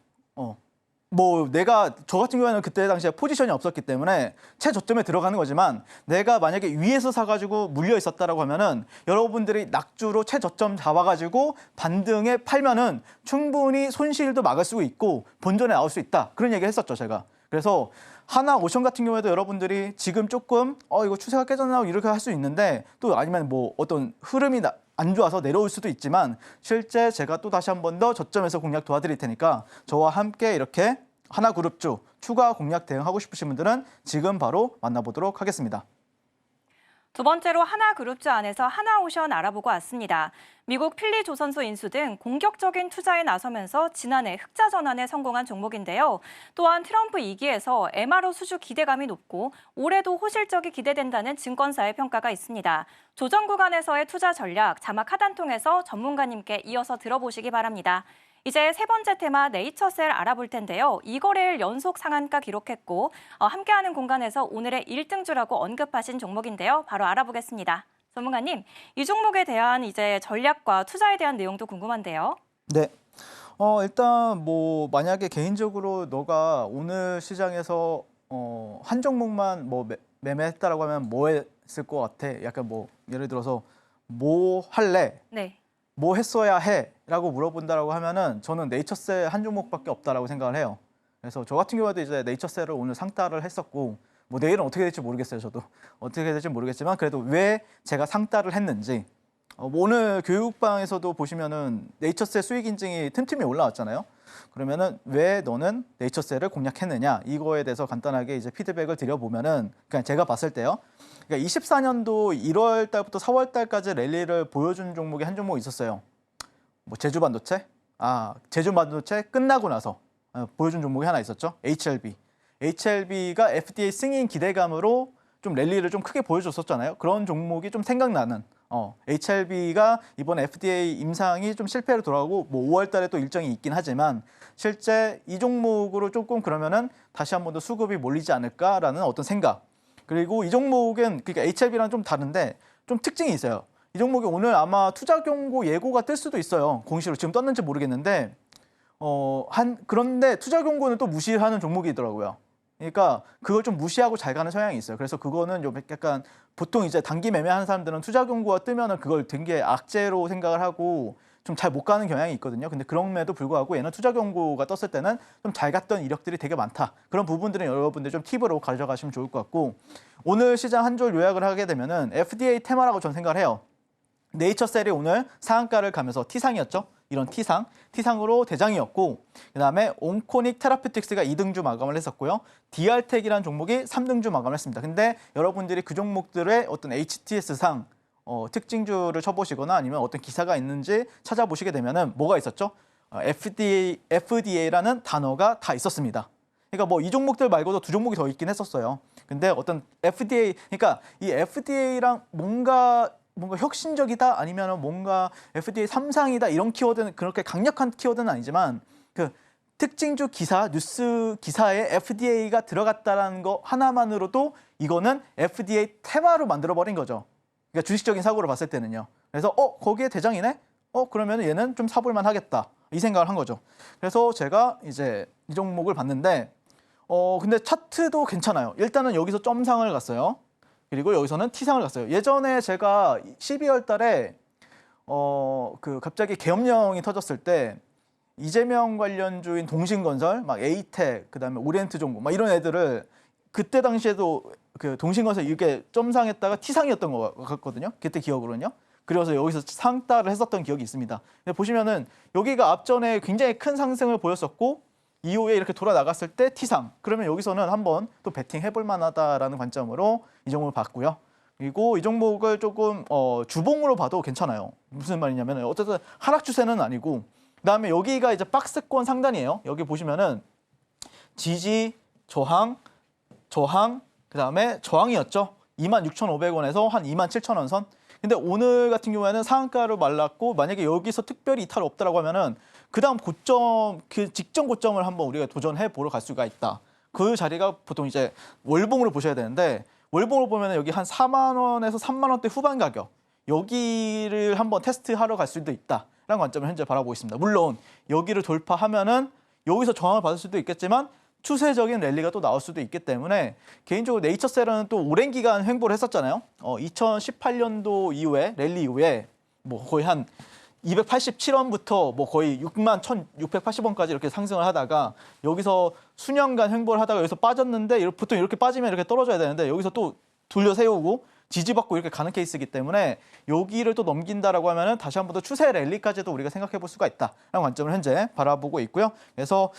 뭐 내가 저 같은 경우에는 그때 당시에 포지션이 없었기 때문에 최저점에 들어가는 거지만, 내가 만약에 위에서 사가지고 물려 있었다라고 하면은 여러분들이 낙주로 최저점 잡아가지고 반등에 팔면은 충분히 손실도 막을 수 있고 본전에 나올 수 있다, 그런 얘기 했었죠 제가. 그래서 하나오션 같은 경우에도 여러분들이 지금 조금 이거 추세가 깨졌나 이렇게 할 수 있는데, 또 아니면 뭐 어떤 흐름이 안 좋아서 내려올 수도 있지만 실제 제가 또 다시 한 번 더 저점에서 공략 도와드릴 테니까 저와 함께 이렇게 하나그룹주 추가 공략 대응하고 싶으신 분들은 지금 바로 만나보도록 하겠습니다. 두 번째로 하나그룹주 안에서 하나오션 알아보고 왔습니다. 미국 필리 조선소 인수 등 공격적인 투자에 나서면서 지난해 흑자 전환에 성공한 종목인데요. 또한 트럼프 2기에서 MRO 수주 기대감이 높고 올해도 호실적이 기대된다는 증권사의 평가가 있습니다. 조정 구간에서의 투자 전략, 자막 하단 통해서 전문가님께 이어서 들어보시기 바랍니다. 이제 세 번째 테마 네이처셀 알아볼 텐데요. 2거래일 연속 상한가 기록했고 함께하는 공간에서 오늘의 1등주라고 언급하신 종목인데요. 바로 알아보겠습니다. 전문가님, 이 종목에 대한 이제 전략과 투자에 대한 내용도 궁금한데요. 네. 일단 뭐 만약에 개인적으로 너가 오늘 시장에서 한 종목만 뭐 매매했다라고 하면 뭐 했을 것 같아? 약간 뭐 예를 들어서 뭐 할래? 네. 뭐 했어야 해? 라고 물어본다라고 하면은 저는 네이처셀 한 종목밖에 없다라고 생각을 해요. 그래서 저 같은 경우에도 이제 네이처셀을 오늘 상따를 했었고 뭐 내일은 어떻게 될지 모르겠어요. 저도 어떻게 될지 모르겠지만 그래도 왜 제가 상따를 했는지 뭐 오늘 교육방에서도 보시면은 네이처셀 수익 인증이 틈틈이 올라왔잖아요. 그러면은 왜 너는 네이처셀을 공략했느냐 이거에 대해서 간단하게 이제 피드백을 드려보면은 그냥 제가 봤을 때요. 그러니까 24년도 1월 달부터 4월 달까지 랠리를 보여준 종목이 한 종목 있었어요. 뭐 제주반도체? 제주반도체 끝나고 나서 보여준 종목이 하나 있었죠. HLB. HLB가 FDA 승인 기대감으로 좀 랠리를 좀 크게 보여줬었잖아요. 그런 종목이 좀 생각나는 HLB가 이번 FDA 임상이 좀 실패로 돌아가고 뭐 5월 달에 또 일정이 있긴 하지만 실제 이 종목으로 조금 그러면은 다시 한 번 더 수급이 몰리지 않을까라는 어떤 생각. 그리고 이 종목은 그러니까 HLB랑 좀 다른데 좀 특징이 있어요. 이 종목이 오늘 아마 투자 경고 예고가 뜰 수도 있어요. 공시로 지금 떴는지 모르겠는데 그런데 투자 경고는 또 무시하는 종목이더라고요. 그러니까 그걸 좀 무시하고 잘 가는 성향이 있어요. 그래서 그거는 좀 약간 보통 이제 단기 매매하는 사람들은 투자 경고가 뜨면은 그걸 되게 악재로 생각을 하고 좀 잘 못 가는 경향이 있거든요. 근데 그럼에도 불구하고 얘는 투자 경고가 떴을 때는 좀 잘 갔던 이력들이 되게 많다. 그런 부분들은 여러분들 좀 팁으로 가져가시면 좋을 것 같고 오늘 시장 한 줄 요약을 하게 되면은 FDA 테마라고 저는 생각을 해요. 네이처셀이 오늘 상한가를 가면서 T상이었죠. 이런 T상으로 대장이었고 그다음에 온코닉 테라피틱스가 2등주 마감을 했었고요. DR텍이라는 종목이 3등주 마감을 했습니다. 근데 여러분들이 그 종목들의 어떤 HTS상 특징주를 쳐보시거나 아니면 어떤 기사가 있는지 찾아보시게 되면은 뭐가 있었죠? FDA라는 단어가 다 있었습니다. 그러니까 뭐 이 종목들 말고도 두 종목이 더 있긴 했었어요. 근데 어떤 FDA, 그러니까 이 FDA랑 뭔가 혁신적이다 아니면 뭔가 FDA 3상이다 이런 키워드는 그렇게 강력한 키워드는 아니지만 그 특징주 기사, 뉴스 기사에 FDA가 들어갔다라는 거 하나만으로도 이거는 FDA 테마로 만들어버린 거죠. 그러니까 주식적인 사고로 봤을 때는요. 그래서 거기에 대장이네? 그러면 얘는 좀 사볼만 하겠다. 이 생각을 한 거죠. 그래서 제가 이제 이 종목을 봤는데 근데 차트도 괜찮아요. 일단은 여기서 점상을 갔어요. 그리고 여기서는 T상을 갔어요. 예전에 제가 12월 달에 갑자기 계엄령이 터졌을 때 이재명 관련주인 동신건설, 막 에이텍, 그다음에 오리엔트종고 막 이런 애들을 그때 당시에도 그 동신건설 이게 점상했다가 T상이었던 것 같거든요. 그때 기억으로는요. 그래서 여기서 상따를 했었던 기억이 있습니다. 근데 보시면은 여기가 앞전에 굉장히 큰 상승을 보였었고 이후에 이렇게 돌아 나갔을 때 T상. 그러면 여기서는 한번 또 베팅 해볼 만하다라는 관점으로 이 종목을 봤고요. 그리고 이 종목을 조금 주봉으로 봐도 괜찮아요. 무슨 말이냐면 어쨌든 하락 추세는 아니고 그다음에 여기가 이제 박스권 상단이에요. 여기 보시면은 지지, 저항, 그다음에 저항이었죠. 26,500원에서 한 27,000원 선. 근데 오늘 같은 경우에는 상한가를 말랐고 만약에 여기서 특별히 이탈 없다라고 하면은 그다음 고점 그 직전 고점을 한번 우리가 도전해 보러 갈 수가 있다. 그 자리가 보통 이제 월봉으로 보셔야 되는데 월봉으로 보면 여기 한 4만 원에서 3만 원대 후반 가격 여기를 한번 테스트하러 갈 수도 있다라는 관점을 현재 바라보고 있습니다. 물론 여기를 돌파하면은 여기서 저항을 받을 수도 있겠지만 추세적인 랠리가 또 나올 수도 있기 때문에 개인적으로 네이처셀은 또 오랜 기간 횡보를 했었잖아요. 2018년도 이후에 랠리 이후에 뭐 거의 한 287원부터 뭐 거의 61,680원까지 이렇게 상승을 하다가 여기서 수년간 횡보를 하다가 여기서 빠졌는데 보통 이렇게 빠지면 이렇게 떨어져야 되는데 여기서 또 돌려 세우고 지지받고 이렇게 가는 케이스이기 때문에 여기를 또 넘긴다라고 하면은 다시 한 번 더 추세 랠리까지도 우리가 생각해 볼 수가 있다라는 관점을 현재 바라보고 있고요. 그래서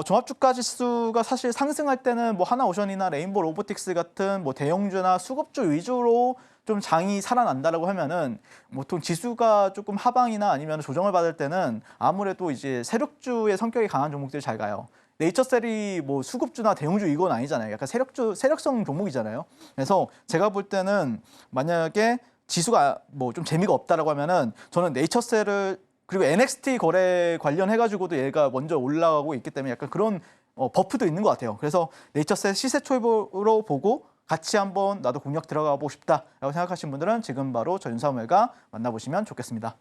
종합주가 지수가 사실 상승할 때는 뭐 하나오션이나 레인보우 로보틱스 같은 뭐 대형주나 수급주 위주로 좀 장이 살아난다라고 하면은 보통 지수가 조금 하방이나 아니면 조정을 받을 때는 아무래도 이제 세력주의 성격이 강한 종목들이 잘 가요. 네이처셀이 뭐 수급주나 대형주 이건 아니잖아요. 약간 세력성 종목이잖아요. 그래서 제가 볼 때는 만약에 지수가 뭐 좀 재미가 없다라고 하면은 저는 네이처셀을 그리고 NXT 거래 관련해가지고도 얘가 먼저 올라가고 있기 때문에 약간 그런 버프도 있는 것 같아요. 그래서 네이처셀 시세 초입으로 보고 같이 한번 나도 공략 들어가 보고 싶다라고 생각하시는 분들은 지금 바로 저 윤사무엘과 만나보시면 좋겠습니다.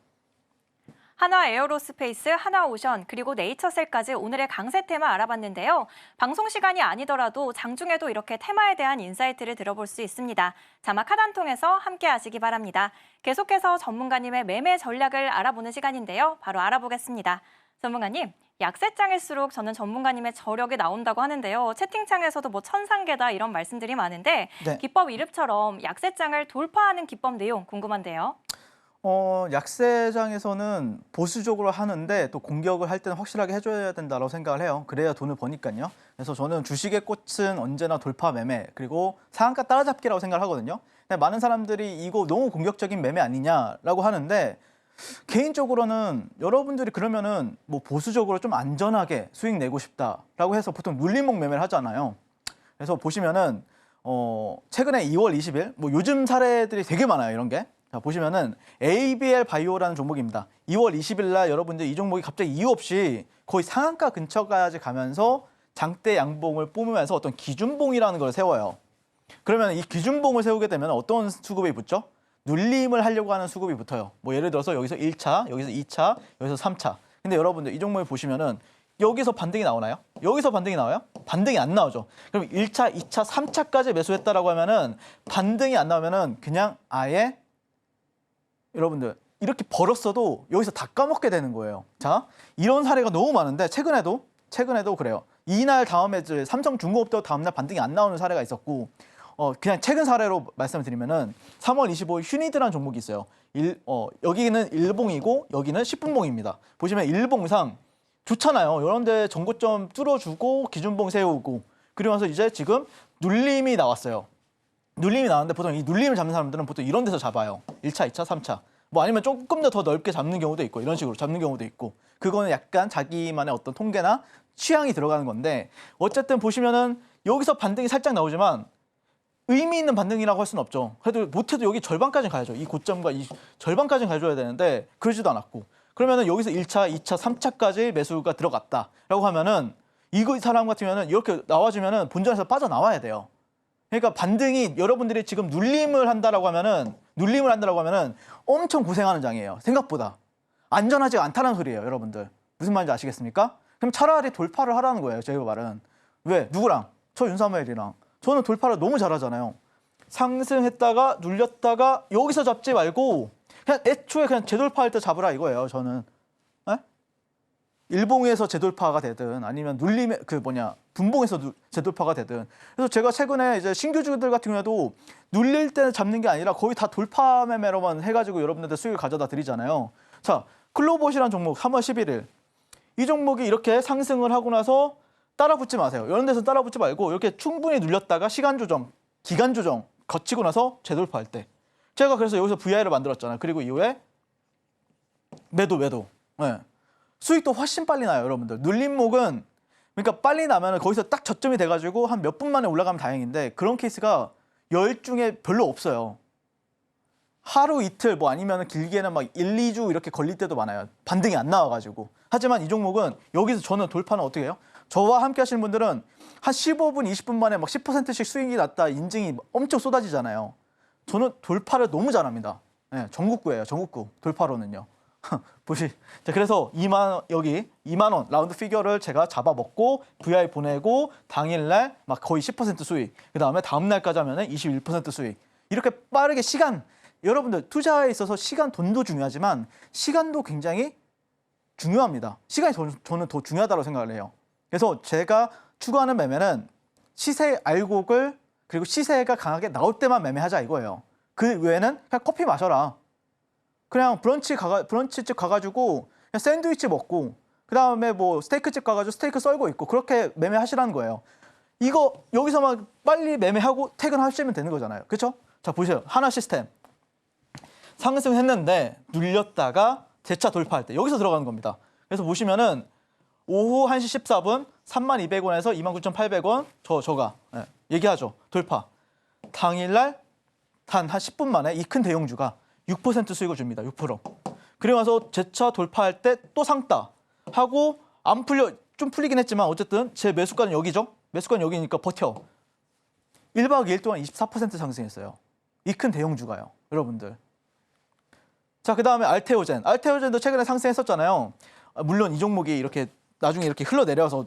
한화 에어로스페이스, 한화오션, 그리고 네이처셀까지 오늘의 강세 테마 알아봤는데요. 방송 시간이 아니더라도 장중에도 이렇게 테마에 대한 인사이트를 들어볼 수 있습니다. 자막 하단 통해서 함께 하시기 바랍니다. 계속해서 전문가님의 매매 전략을 알아보는 시간인데요. 바로 알아보겠습니다. 전문가님, 약세장일수록 저는 전문가님의 저력이 나온다고 하는데요. 채팅창에서도 뭐 천상계다 이런 말씀들이 많은데 네. 기법 이름처럼 약세장을 돌파하는 기법 내용 궁금한데요. 약세장에서는 보수적으로 하는데 또 공격을 할 때는 확실하게 해줘야 된다고 생각을 해요. 그래야 돈을 버니까요. 그래서 저는 주식의 꽃은 언제나 돌파 매매 그리고 상한가 따라잡기라고 생각을 하거든요. 근데 많은 사람들이 이거 너무 공격적인 매매 아니냐라고 하는데 개인적으로는 여러분들이 그러면은 뭐 보수적으로 좀 안전하게 수익 내고 싶다라고 해서 보통 눌림목 매매를 하잖아요. 그래서 보시면은 최근에 2월 20일 뭐 요즘 사례들이 되게 많아요. 이런 게. 자, 보시면은 ABL 바이오라는 종목입니다. 2월 20일 날 여러분들 이 종목이 갑자기 이유 없이 거의 상한가 근처까지 가면서 장대 양봉을 뿜으면서 어떤 기준봉이라는 걸 세워요. 그러면 이 기준봉을 세우게 되면 어떤 수급이 붙죠? 눌림을 하려고 하는 수급이 붙어요. 뭐 예를 들어서 여기서 1차, 여기서 2차, 여기서 3차. 근데 여러분들 이 종목을 보시면은 여기서 반등이 나오나요? 여기서 반등이 나와요? 반등이 안 나오죠. 그럼 1차, 2차, 3차까지 매수했다라고 하면은 반등이 안 나오면은 그냥 아예 여러분들 이렇게 벌었어도 여기서 다 까먹게 되는 거예요. 자, 이런 사례가 너무 많은데 최근에도 그래요. 이날 다음에 이제 삼성중공업도 다음날 반등이 안 나오는 사례가 있었고 그냥 최근 사례로 말씀을 드리면은 3월 25일 휴니드라는 종목이 있어요. 여기는 일봉이고 여기는 10분봉입니다. 보시면 일봉상 좋잖아요. 이런 데 전고점 뚫어주고 기준봉 세우고 그러면서 이제 지금 눌림이 나왔어요. 눌림이 나왔는데 보통 이 눌림을 잡는 사람들은 보통 이런 데서 잡아요. 1차, 2차, 3차. 뭐 아니면 조금 더 넓게 잡는 경우도 있고 이런 식으로 잡는 경우도 있고 그거는 약간 자기만의 어떤 통계나 취향이 들어가는 건데 어쨌든 보시면은 여기서 반등이 살짝 나오지만 의미 있는 반등이라고 할 수는 없죠. 그래도 못해도 여기 절반까지는 가야죠. 이 고점과 이 절반까지는 가줘야 되는데 그러지도 않았고 그러면은 여기서 1차, 2차, 3차까지 매수가 들어갔다라고 하면은 이 사람 같으면은 이렇게 나와주면은 본전에서 빠져나와야 돼요. 그러니까 반등이 여러분들이 지금 눌림을 한다라고 하면은 엄청 고생하는 장이에요. 생각보다 안전하지가 않다는 소리예요, 여러분들. 무슨 말인지 아시겠습니까? 그럼 차라리 돌파를 하라는 거예요, 저희 말은. 왜? 누구랑? 저 윤사무엘이랑. 저는 돌파를 너무 잘하잖아요. 상승했다가 눌렸다가 여기서 잡지 말고 그냥 애초에 그냥 재돌파할 때 잡으라 이거예요, 저는. 에? 일봉에서 재돌파가 되든 아니면 눌림의 분봉에서 재돌파가 되든. 그래서 제가 최근에 이제 신규주들 같은 경우에도 눌릴 때 잡는 게 아니라 거의 다 돌파 매매로만 해가지고 여러분들한테 수익을 가져다 드리잖아요. 자, 클로봇이라는 종목 3월 11일 이 종목이 이렇게 상승을 하고 나서 따라붙지 마세요. 이런 데서 따라붙지 말고 이렇게 충분히 눌렸다가 시간 조정, 기간 조정 거치고 나서 재돌파할 때 제가 그래서 여기서 VI를 만들었잖아요. 그리고 이후에 매도. 네. 수익도 훨씬 빨리 나요, 여러분들. 눌림목은 그러니까 빨리 나면 거기서 딱 저점이 돼가지고 한 몇 분 만에 올라가면 다행인데 그런 케이스가 10 중에 별로 없어요. 하루 이틀 뭐 아니면 길게는 막 1, 2주 이렇게 걸릴 때도 많아요. 반등이 안 나와가지고. 하지만 이 종목은 여기서 저는 돌파는 어떻게 해요? 저와 함께 하시는 분들은 한 15분, 20분 만에 막 10%씩 수익이 났다 인증이 엄청 쏟아지잖아요. 저는 돌파를 너무 잘합니다. 네, 전국구예요, 전국구. 돌파로는요. 자, 그래서 2만 원 라운드 피겨를 제가 잡아먹고 VI 보내고 당일날 막 거의 10% 수익. 그다음에 다음 날까지 하면은 21% 수익. 이렇게 빠르게 여러분들 투자에 있어서 시간, 돈도 중요하지만 시간도 굉장히 중요합니다. 시간이 저는 더 중요하다고 생각을 해요. 그래서 제가 추구하는 매매는 시세 알곡을 그리고 시세가 강하게 나올 때만 매매하자 이거예요. 그 외에는 그냥 커피 마셔라. 그냥 브런치집 가가지고 그냥 샌드위치 먹고 그 다음에 뭐 스테이크집 가가지고 스테이크 썰고 있고 그렇게 매매하시라는 거예요. 이거 여기서만 빨리 매매하고 퇴근하시면 되는 거잖아요. 그렇죠? 자, 보세요. 하나 시스템 상승했는데 눌렸다가 재차 돌파할 때 여기서 들어가는 겁니다. 그래서 보시면은 오후 1시 14분 32,200원에서 29,800원 저가 얘기하죠. 돌파. 당일날 단 한 10분 만에 이 큰 대형주가 6% 수익을 줍니다. 6%. 그리고 나서 재차 돌파할 때 또 상따 하고 안 풀려 좀 풀리긴 했지만 어쨌든 제 매수가는 여기죠. 매수가는 여기니까 버텨. 1박 2일 동안 24% 상승했어요. 이 큰 대형주가요. 여러분들. 자, 그다음에 알테오젠. 알테오젠도 최근에 상승했었잖아요. 물론 이 종목이 이렇게 나중에 이렇게 흘러내려서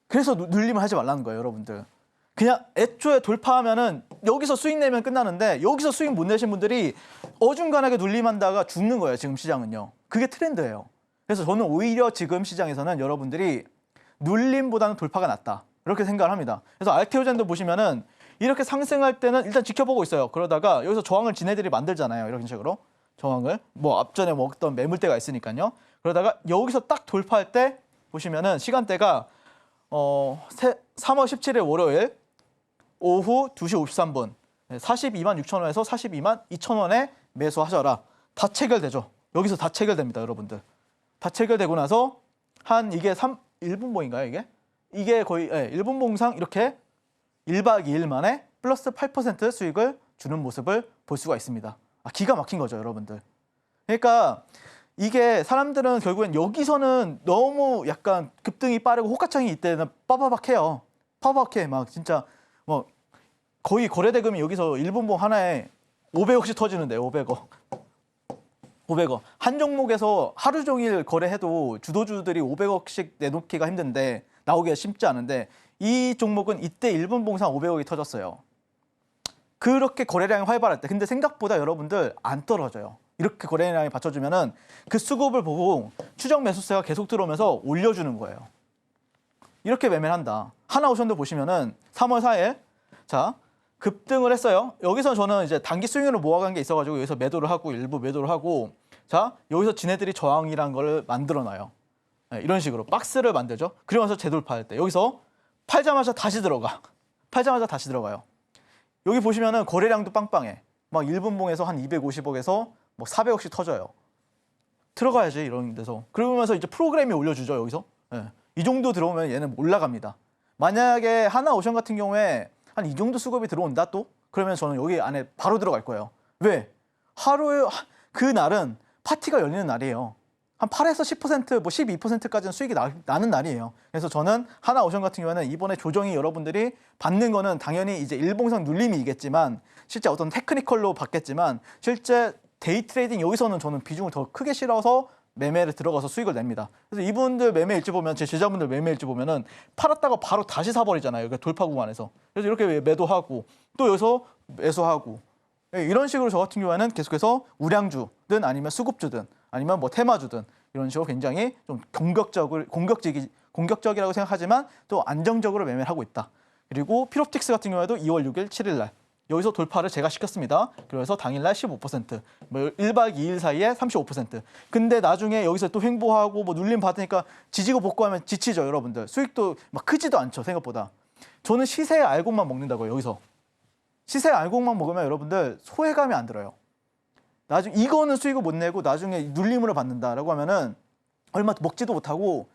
그래서 눌림을 하지 말라는 거예요, 여러분들. 그냥 애초에 돌파하면은 여기서 수익 내면 끝나는데 여기서 수익 못 내신 분들이 어중간하게 눌림한다가 죽는 거예요, 지금 시장은요. 그게 트렌드예요. 그래서 저는 오히려 지금 시장에서는 여러분들이 눌림보다는 돌파가 낫다. 이렇게 생각을 합니다. 그래서 알테오젠도 보시면은 이렇게 상승할 때는 일단 지켜보고 있어요. 그러다가 여기서 저항을 지네들이 만들잖아요. 이런 식으로. 저항을. 뭐 앞전에 먹던 매물대가 있으니까요. 그러다가 여기서 딱 돌파할 때 보시면은 시간대가 3월 17일 월요일 오후 2시 53분 42만 6천 원에서 42만 2천 원에 매수하셔라. 다 체결되죠. 여기서 다 체결됩니다, 여러분들. 다 체결되고 나서 한 이게 1분봉인가요, 이게? 이게 거의 1분봉상 이렇게 1박 2일 만에 플러스 8% 수익을 주는 모습을 볼 수가 있습니다. 기가 막힌 거죠, 여러분들. 그러니까 이게 사람들은 결국엔 여기서는 너무 약간 급등이 빠르고 호가창이 이때는 빠바박해요. 빠바박해. 막 진짜 뭐 거의 거래대금이 여기서 1분봉 하나에 500억씩 터지는데 500억. 500억. 한 종목에서 하루 종일 거래해도 주도주들이 500억씩 내놓기가 힘든데 나오기가 쉽지 않은데 이 종목은 이때 1분봉상 500억이 터졌어요. 그렇게 거래량이 활발할 때. 근데 생각보다 여러분들 안 떨어져요. 이렇게 거래량이 받쳐주면은 그 수급을 보고 추정 매수세가 계속 들어오면서 올려주는 거예요. 이렇게 매매를 한다. 하나오션도 보시면은 3월 4일 자 급등을 했어요. 여기서 저는 이제 단기 수익률을 모아간 게 있어가지고 여기서 매도를 하고 일부 매도를 하고 자 여기서 지네들이 저항이란 걸 만들어놔요. 이런 식으로 박스를 만들죠. 그리고 나서 재돌파할 때 여기서 팔자마자 다시 들어가. 팔자마자 다시 들어가요. 여기 보시면은 거래량도 빵빵해. 막 1분봉에서 한 250억에서 뭐 400억씩 터져요. 들어가야지 이런 데서. 그러면서 이제 프로그램이 올려주죠 여기서. 이 정도 들어오면 얘는 올라갑니다. 만약에 하나오션 같은 경우에 한 이 정도 수급이 들어온다 또? 그러면 저는 여기 안에 바로 들어갈 거예요. 왜? 하루에 그 날은 파티가 열리는 날이에요. 한 8에서 10%, 뭐 12%까지는 수익이 나는 날이에요. 그래서 저는 하나오션 같은 경우에는 이번에 조정이 여러분들이 받는 거는 당연히 이제 일봉상 눌림이겠지만 실제 어떤 테크니컬로 받겠지만 실제 데이 트레이딩 여기서는 저는 비중을 더 크게 실어서 매매를 들어가서 수익을 냅니다. 그래서 이분들 매매 일지 보면 제 제자분들 매매 일지 보면은 팔았다가 바로 다시 사버리잖아요. 돌파 구간에서. 그래서 이렇게 매도하고 또 여기서 매수하고 이런 식으로 저 같은 경우에는 계속해서 우량주든 아니면 수급주든 아니면 뭐 테마주든 이런 식으로 굉장히 좀 공격적이라고 생각하지만 또 안정적으로 매매를 하고 있다. 그리고 피롭틱스 같은 경우에도 2월 6일, 7일 날 여기서 돌파를 제가 시켰습니다. 그래서 당일날 15%, 뭐 1박 2일 사이에 35%. 근데 나중에 여기서 또 횡보하고 뭐 눌림 받으니까 지지고 복구하면 지치죠, 여러분들. 수익도 막 크지도 않죠, 생각보다. 저는 시세 알곡만 먹는다고요, 여기서. 시세 알곡만 먹으면 여러분들 소외감이 안 들어요. 나중에 이거는 수익을 못 내고 나중에 눌림으로 받는다라고 하면은 얼마 먹지도 못하고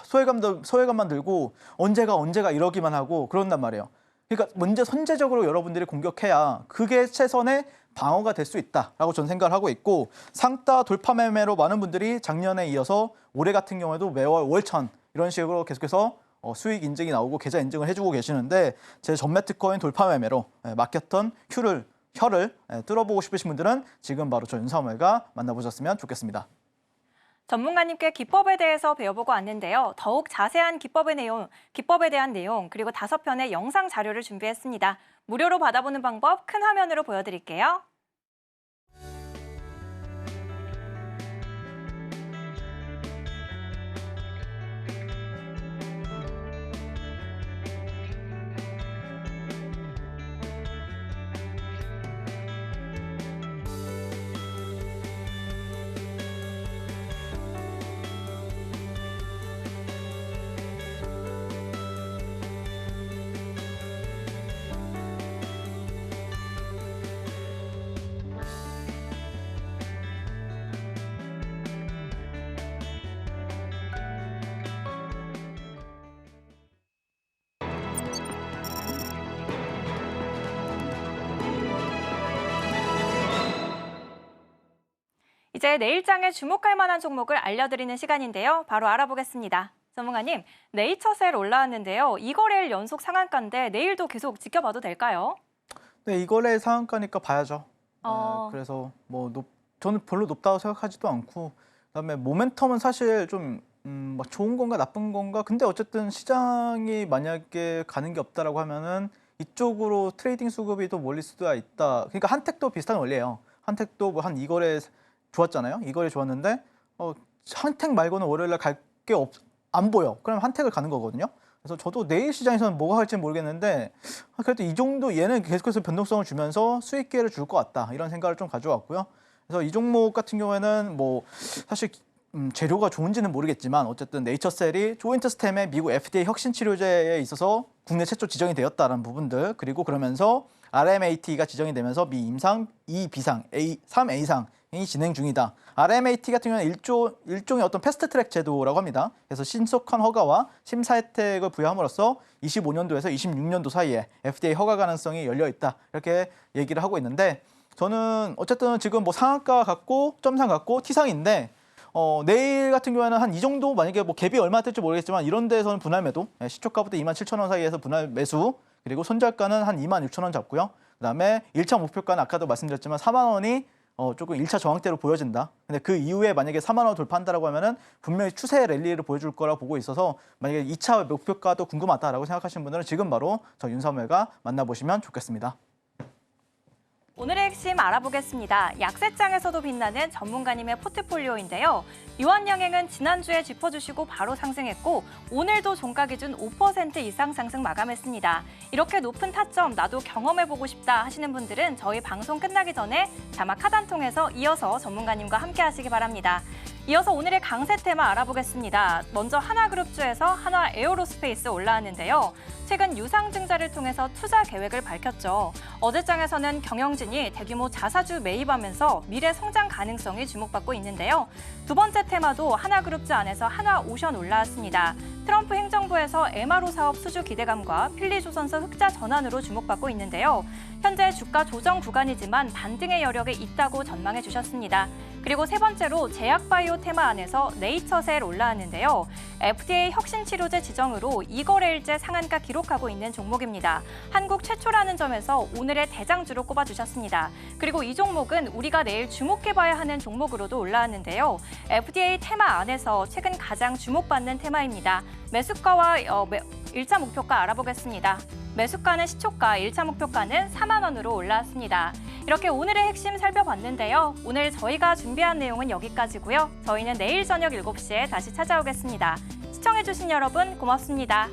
소외감만 들고 언제가 이러기만 하고 그런단 말이에요. 그러니까 먼저 선제적으로 여러분들이 공격해야 그게 최선의 방어가 될 수 있다라고 저는 생각을 하고 있고 상따 돌파 매매로 많은 분들이 작년에 이어서 올해 같은 경우에도 매월 월천 이런 식으로 계속해서 수익 인증이 나오고 계좌 인증을 해주고 계시는데 제 전매 특허인 돌파 매매로 맡겼던 혀를 뚫어보고 싶으신 분들은 지금 바로 저 윤사월과 만나보셨으면 좋겠습니다. 전문가님께 기법에 대해서 배워보고 왔는데요. 더욱 자세한 기법에 대한 내용 그리고 5편의 영상 자료를 준비했습니다. 무료로 받아보는 방법 큰 화면으로 보여드릴게요. 이제 내일장에 주목할 만한 종목을 알려드리는 시간인데요. 바로 알아보겠습니다. 전문가님, 네이처셀 올라왔는데요. 이거래일 연속 상한가인데 내일도 계속 지켜봐도 될까요? 네, 이거래 상한가니까 봐야죠. 어. 그래서 저는 별로 높다고 생각하지도 않고, 그다음에 모멘텀은 사실 좀 막 좋은 건가 나쁜 건가. 근데 어쨌든 시장이 만약에 가는 게 없다라고 하면은 이쪽으로 트레이딩 수급이 또 몰릴 수도 있다. 그러니까 한택도 비슷한 원리예요. 한택도 뭐 한 이거래 좋았잖아요. 이거래 좋았는데 한택 말고는 월요일날 갈 게 안 보여. 그럼 한택을 가는 거거든요. 그래서 저도 내일 시장에서는 뭐가 할지는 모르겠는데 그래도 이 정도 얘는 계속해서 변동성을 주면서 수익 기회를 줄 것 같다. 이런 생각을 좀 가져왔고요. 그래서 이 종목 같은 경우에는 뭐 사실 재료가 좋은지는 모르겠지만 어쨌든 네이처셀이 조인트 스템의 미국 FDA 혁신 치료제에 있어서 국내 최초 지정이 되었다는 부분들, 그리고 그러면서 RMAT가 지정이 되면서 미 임상, 2 비상, 3A상이 진행 중이다. RMAT 같은 경우는 일종의 어떤 패스트트랙 제도라고 합니다. 그래서 신속한 허가와 심사 혜택을 부여함으로써 25년도에서 26년도 사이에 FDA 허가 가능성이 열려 있다. 이렇게 얘기를 하고 있는데, 저는 어쨌든 지금 뭐 상한가 같고 점상 같고 T상인데 내일 같은 경우에는 한 이 정도, 만약에 뭐 갭이 얼마 될지 모르겠지만 이런 데서는 분할 매도, 시초가부터 27,000원 사이에서 분할 매수, 그리고 손절가는 한 26,000원 잡고요. 그다음에 1차 목표가는 아까도 말씀드렸지만 4만 원이 조금 1차 저항대로 보여진다. 근데 그 이후에 만약에 4만 원 돌파한다라고 하면은 분명히 추세 랠리를 보여줄 거라 보고 있어서, 만약에 2차 목표가도 궁금하다라고 생각하시는 분들은 지금 바로 저 윤석열과 만나보시면 좋겠습니다. 오늘의 핵심 알아보겠습니다. 약세장에서도 빛나는 전문가님의 포트폴리오인데요. 유한양행은 지난주에 짚어주시고 바로 상승했고 오늘도 종가 기준 5% 이상 상승 마감했습니다. 이렇게 높은 타점 나도 경험해보고 싶다 하시는 분들은 저희 방송 끝나기 전에 자막 하단 통해서 이어서 전문가님과 함께 하시기 바랍니다. 이어서 오늘의 강세 테마 알아보겠습니다. 먼저 하나그룹주에서 하나 에어로스페이스 올라왔는데요. 최근 유상증자를 통해서 투자 계획을 밝혔죠. 어제장에서는 경영진이 대규모 자사주 매입하면서 미래 성장 가능성이 주목받고 있는데요. 두 번째 테마도 하나그룹주 안에서 하나오션 올라왔습니다. 트럼프 행정부에서 MRO 사업 수주 기대감과 필리조선소 흑자 전환으로 주목받고 있는데요. 현재 주가 조정 구간이지만 반등의 여력이 있다고 전망해 주셨습니다. 그리고 세 번째로 제약바이오 테마 안에서 네이처셀 올라왔는데요. FDA 혁신치료제 지정으로 이거래일째 상한가 기록하고 있는 종목입니다. 한국 최초라는 점에서 오늘의 대장주로 꼽아주셨습니다. 그리고 이 종목은 우리가 내일 주목해봐야 하는 종목으로도 올라왔는데요. FDA 테마 안에서 최근 가장 주목받는 테마입니다. 매수가와 1차 목표가 알아보겠습니다. 매수가는 시초가, 1차 목표가는 4만 원으로 올라왔습니다. 이렇게 오늘의 핵심 살펴봤는데요. 오늘 저희가 준비한 내용은 여기까지고요. 저희는 내일 저녁 7시에 다시 찾아오겠습니다. 시청해주신 여러분 고맙습니다.